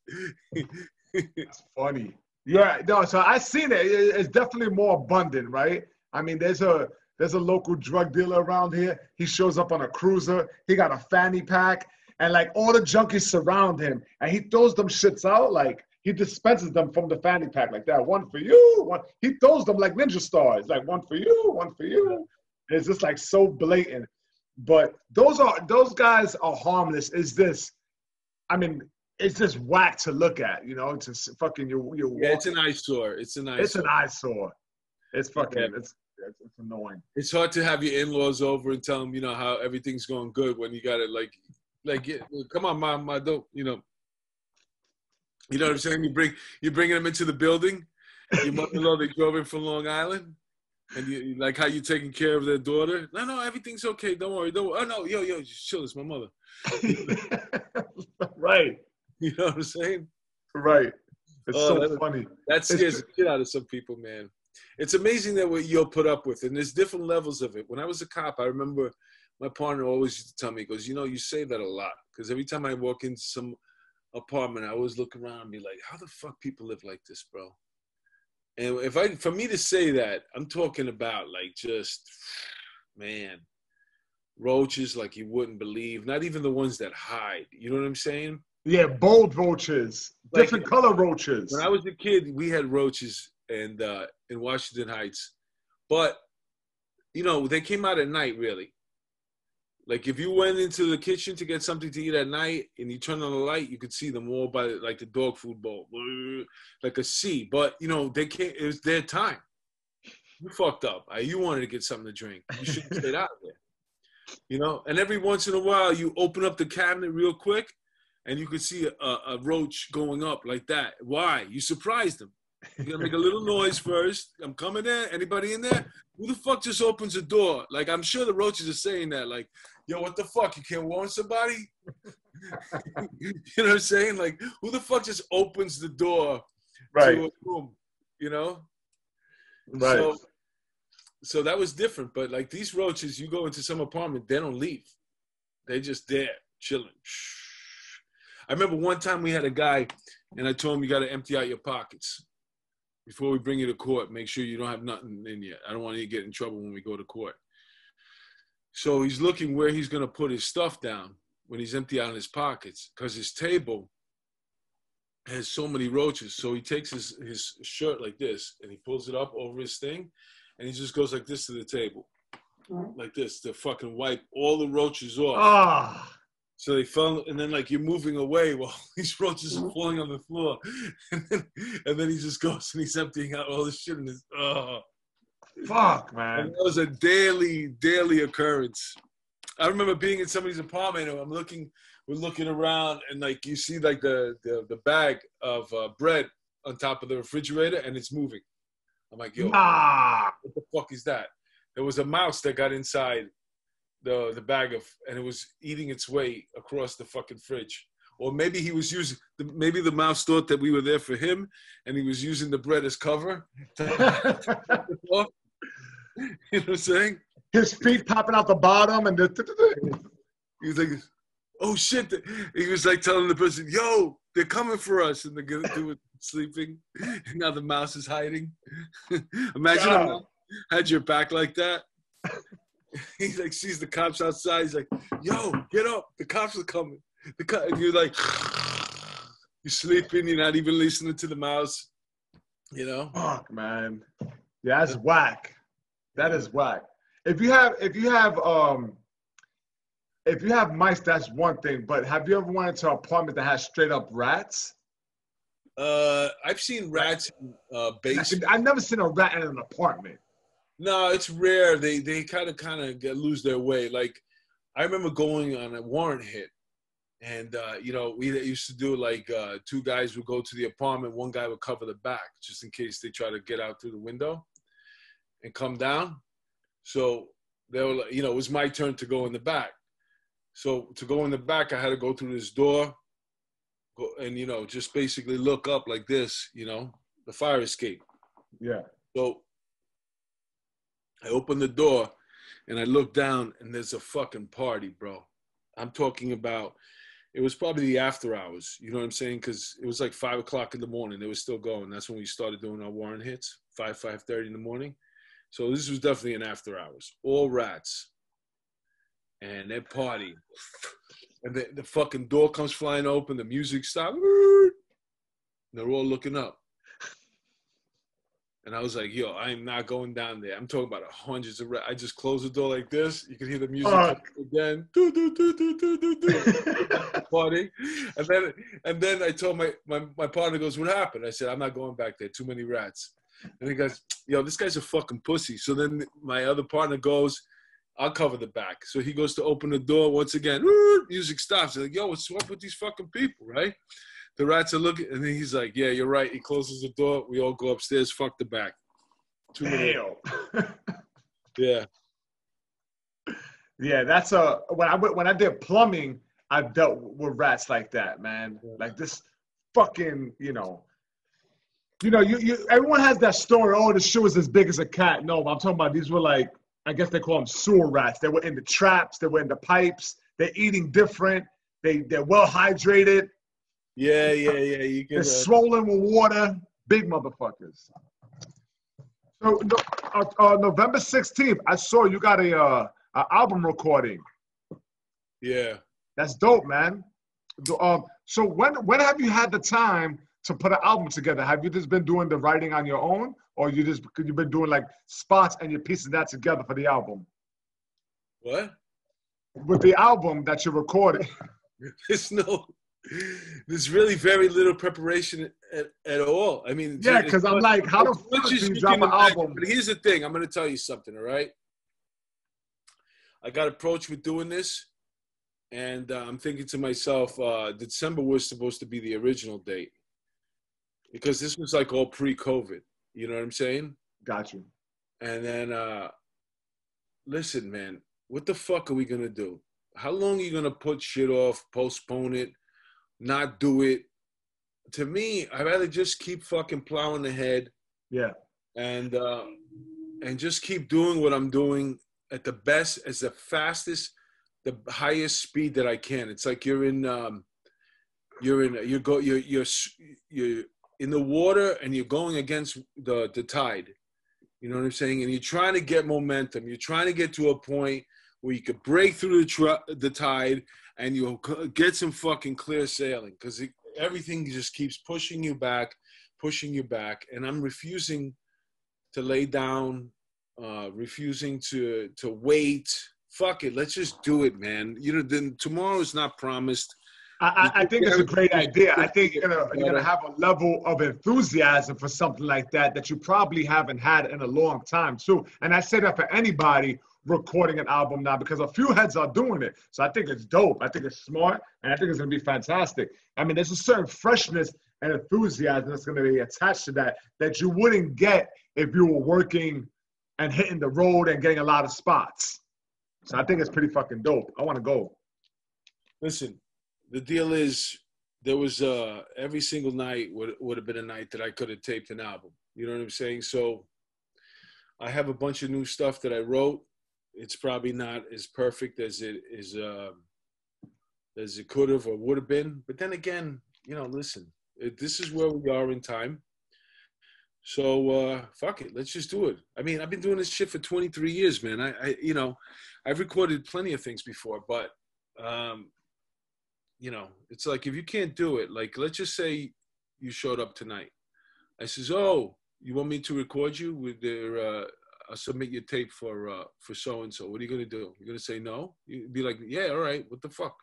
It's funny. Yeah, no, so I seen it. It's definitely more abundant, right? I mean, there's a local drug dealer around here. He shows up on a cruiser. He got a fanny pack, and like all the junkies surround him, and he throws them shits out. Like he dispenses them from the fanny pack like that. One for you. One. He throws them like ninja stars. Like one for you, one for you. It's just like so blatant. But those guys are harmless. It's just whack to look at, It's just fucking it's an eyesore. It's an eyesore. It's fucking it's annoying. It's hard to have your in-laws over and tell them, how everything's going good when you got it like come on, mom, I don't, You know what I'm saying? You're bringing them into the building. Your mother-in-law, they drove in from Long Island. And you like how you taking care of their daughter? No, everything's okay. Don't worry. Oh, no, yo, just chill. It's my mother. Right. You know what I'm saying? Right. It's so funny. That scares the shit out of some people, man. It's amazing that what you'll put up with. And there's different levels of it. When I was a cop, I remember my partner always used to tell me, he goes, you say that a lot. Because every time I walk into some apartment, I always look around and be like, how the fuck people live like this, bro? And for me to say that, I'm talking about like just, man, roaches like you wouldn't believe. Not even the ones that hide. You know what I'm saying? Yeah, bold roaches, different color roaches. When I was a kid, we had roaches in Washington Heights, but they came out at night. Really, like if you went into the kitchen to get something to eat at night and you turn on the light, you could see them all by like the dog food bowl, like a sea. But they can't. It was their time. You fucked up. You wanted to get something to drink. You should have stayed out of there. And every once in a while, you open up the cabinet real quick. And you could see a roach going up like that. Why? You surprised them. You're going to make a little noise first. I'm coming in. Anybody in there? Who the fuck just opens the door? Like, I'm sure the roaches are saying that. Like, yo, what the fuck? You can't warn somebody? You know what I'm saying? Like, who the fuck just opens the door to a room? Right. So that was different. But, like, these roaches, you go into some apartment, they don't leave. They're just there, chilling. I remember one time we had a guy, and I told him, you got to empty out your pockets before we bring you to court. Make sure you don't have nothing in yet. I don't want you to get in trouble when we go to court. So he's looking where he's going to put his stuff down when he's empty out his pockets because his table has so many roaches. So he takes his shirt like this, and he pulls it up over his thing, and he just goes like this to the table, like this, to fucking wipe all the roaches off. Ah. So they fell, and then like you're moving away while these roaches are falling on the floor, and then he just goes and he's emptying out all this shit in his. Fuck, man! And that was a daily occurrence. I remember being in somebody's apartment, and we're looking around, and like you see like the bag of bread on top of the refrigerator, and it's moving. I'm like, yo, what the fuck is that? There was a mouse that got inside the bag and it was eating its way across the fucking fridge. Or maybe he was maybe the mouse thought that we were there for him and he was using the bread as cover. You know what I'm saying? His feet popping out the bottom and he was like, oh shit. He was like telling the person, yo, they're coming for us. And they're going to do it sleeping. And now the mouse is hiding. Imagine a mouse had your back like that. He like sees the cops outside. He's like, "Yo, get up! The cops are coming." And you're like, you're sleeping. You're not even listening to the mouse. Fuck, man. Yeah, that's whack. That is whack. If you have mice, that's one thing. But have you ever went into an apartment that has straight up rats? I've seen rats in basements. I've never seen a rat in an apartment. No, it's rare. They kind of lose their way. Like, I remember going on a warrant hit, and we used to do like 2 guys would go to the apartment. One guy would cover the back just in case they try to get out through the window and come down. So they were, it was my turn to go in the back. So to go in the back, I had to go through this door, and just basically look up like this. The fire escape. Yeah. So I open the door and I look down and there's a fucking party, bro. I'm talking about, it was probably the after hours. You know what I'm saying? Because it was like 5 o'clock in the morning. They were still going. That's when we started doing our Warren hits, 5:30 in the morning. So this was definitely an after hours. All rats. And they're partying. And the fucking door comes flying open. The music stops. And they're all looking up. And I was like, yo, I am not going down there. I'm talking about hundreds of rats. I just closed the door like this. You can hear the music again. Party. And then I told my partner, goes, what happened? I said, I'm not going back there. Too many rats. And he goes, yo, this guy's a fucking pussy. So then my other partner goes, I'll cover the back. So he goes to open the door once again. Music stops. They're like, yo, what's up with these fucking people, right? The rats are looking, and then he's like, yeah, you're right. He closes the door. We all go upstairs. Fuck the back. Too many. Yeah. Yeah, that's when I did plumbing, I dealt with rats like that, man. Like this fucking, you everyone has that story, oh, the shit was as big as a cat. No, I'm talking about these were like, I guess they call them sewer rats. They were in the traps. They were in the pipes. They're eating different. They're well hydrated. Yeah. You can, they're swollen with water. Big motherfuckers. So November 16th, I saw you got a album recording. Yeah. That's dope, man. So when have you had the time to put an album together? Have you just been doing the writing on your own, or you've been doing like spots and you're piecing that together for the album? What? With the album that you're recording. There's really very little preparation at all. I mean, yeah, because I'm like, how the fuck do you drop an album? But here's the thing. I'm going to tell you something, all right? I got approached with doing this, and I'm thinking to myself, December was supposed to be the original date. Because this was like all pre-COVID. You know what I'm saying? Got you. And then, listen, man, what the fuck are we going to do? How long are you going to put shit off, postpone it, not do it? To me, I'd rather just keep fucking plowing ahead. Yeah. And just keep doing what I'm doing at the best, as the fastest, the highest speed that I can. It's like you're in the water and you're going against the tide. You know what I'm saying? And you're trying to get momentum. You're trying to get to a point where you could break through the tide and you'll get some fucking clear sailing, because everything just keeps pushing you back. And I'm refusing to lay down, refusing to wait. Fuck it. Let's just do it, man. Then tomorrow is not promised. I think it's a great idea. I think you're gonna have a level of enthusiasm for something like that you probably haven't had in a long time too. And I say that for anybody recording an album now, because a few heads are doing it. So I think it's dope. I think it's smart, and I think it's gonna be fantastic. I mean, there's a certain freshness and enthusiasm that's gonna be attached to that you wouldn't get if you were working and hitting the road and getting a lot of spots. So I think it's pretty fucking dope. I want to go. Listen. The deal is, there was every single night would have been a night that I could have taped an album. You know what I'm saying? So I have a bunch of new stuff that I wrote. It's probably not as perfect as it could have or would have been. But then again, listen, this is where we are in time. So fuck it, let's just do it. I mean, I've been doing this shit for 23 years, man. I've recorded plenty of things before, but it's like, if you can't do it, like, let's just say you showed up tonight. I says, oh, you want me to record you with I'll submit your tape for so-and-so. What are you going to do? You're going to say no? You'd be like, yeah, all right. What the fuck?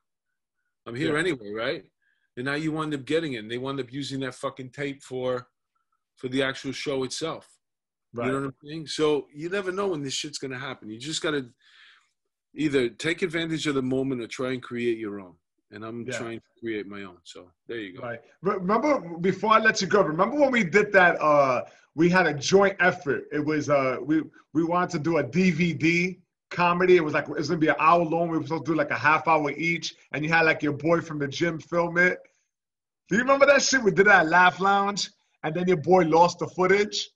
I'm here anyway, right? And now you wind up getting it. And they wind up using that fucking tape for the actual show itself. Right. You know what I'm saying? So you never know when this shit's going to happen. You just got to either take advantage of the moment or try and create your own. And I'm trying to create my own. So there you go. Right. Remember, before I let you go, remember when we did that, we had a joint effort. It was, we wanted to do a DVD comedy. It was like, it's going to be an hour long. We were supposed to do like a half hour each. And you had like your boy from the gym film it. Do you remember that shit? We did that at Laugh Lounge. And then your boy lost the footage.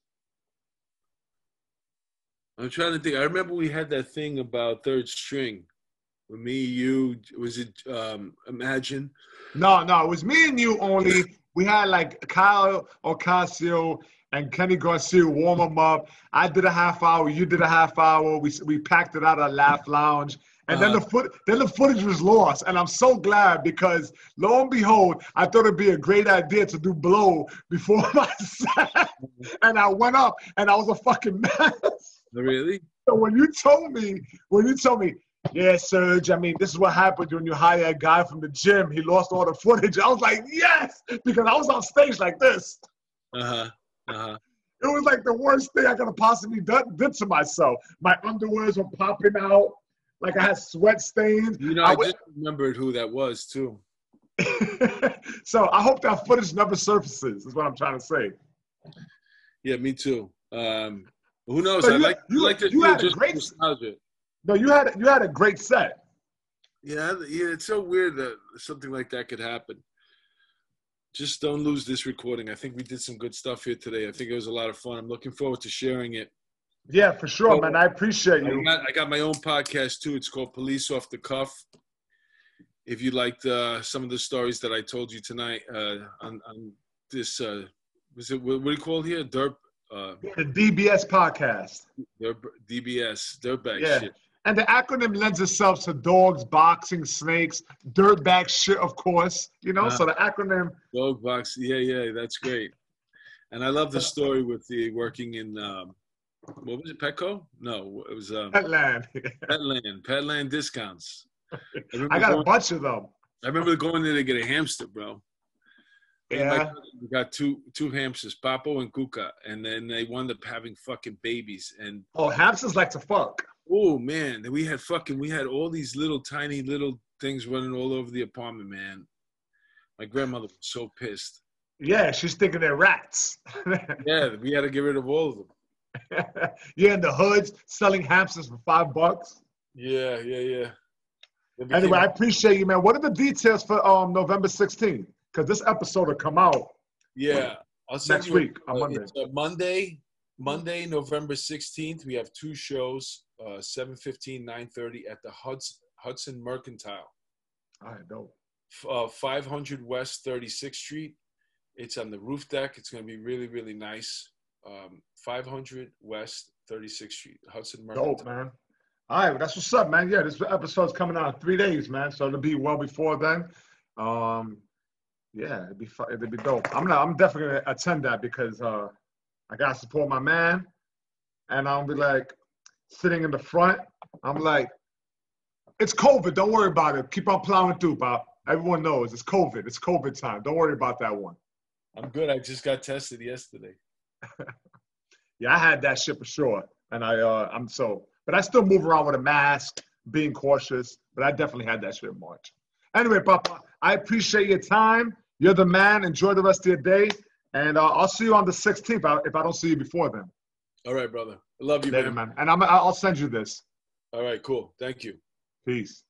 I'm trying to think. I remember we had that thing about Third String. With me, you, was it Imagine? No, it was me and you only. We had like Kyle Ocasio and Kenny Garcia warm them up. I did a half hour. You did a half hour. We packed it out at Laugh Lounge. And then the footage was lost. And I'm so glad because lo and behold, I thought it'd be a great idea to do Blow before my set. And I went up and I was a fucking mess. Really? So when you told me, yeah, Serge, I mean, this is what happened when you hire a guy from the gym. He lost all the footage. I was like, yes, because I was on stage like this. It was like the worst thing I could have possibly did to myself. My underwears were popping out. Like I had sweat stains. You know, I just remembered who that was too. So I hope that footage never surfaces, is what I'm trying to say. Yeah, me too. Who knows? So you had a great nostalgia. No, you had a great set. Yeah, it's so weird that something like that could happen. Just don't lose this recording. I think we did some good stuff here today. I think it was a lot of fun. I'm looking forward to sharing it. Yeah, for sure, man. I appreciate you. I got my own podcast too. It's called Police Off the Cuff. If you liked some of the stories that I told you tonight on this, what do you call it here? The DBS podcast. DBS, dirtbag shit. And the acronym lends itself to dogs, boxing, snakes, dirtbag shit, of course. You know, so the acronym. Dog box, yeah, that's great. And I love the story with the working in, what was it, Petco? No, it was Petland. Petland discounts. I got a bunch of them. I remember going there to get a hamster, bro. Yeah. We got two hamsters, Papo and Kuka, and then they wound up having fucking babies. And hamsters like to fuck. Oh man, we had all these little tiny little things running all over the apartment, man. My grandmother was so pissed. Yeah, she's thinking they're rats. Yeah, we had to get rid of all of them. You're in the hoods selling hamsters for $5. Yeah. Anyway, I appreciate you, man. What are the details for November 16th? Because this episode will come out. Yeah, I'll send next week on Monday. It's Monday, November 16th. We have two shows, 7:15, 9:30 at the Hudson Mercantile. All right, dope. 500 West 36th Street. It's on the roof deck. It's going to be really, really nice. 500 West 36th Street, Hudson Mercantile. Dope, man. All right, that's what's up, man. Yeah, this episode's coming out in 3 days, man. So it'll be well before then. Yeah, it'd be dope. I'm definitely gonna attend that because I gotta support my man, and I'll be like sitting in the front. I'm like, it's COVID. Don't worry about it. Keep on plowing through, Bob. Everyone knows it's COVID. It's COVID time. Don't worry about that one. I'm good. I just got tested yesterday. Yeah, I had that shit for sure, and but I still move around with a mask, being cautious. But I definitely had that shit in March. Anyway, Papa, I appreciate your time. You're the man. Enjoy the rest of your day. And I'll see you on the 16th if I don't see you before then. All right, brother. I love you, later, man. And I'll send you this. All right, cool. Thank you. Peace.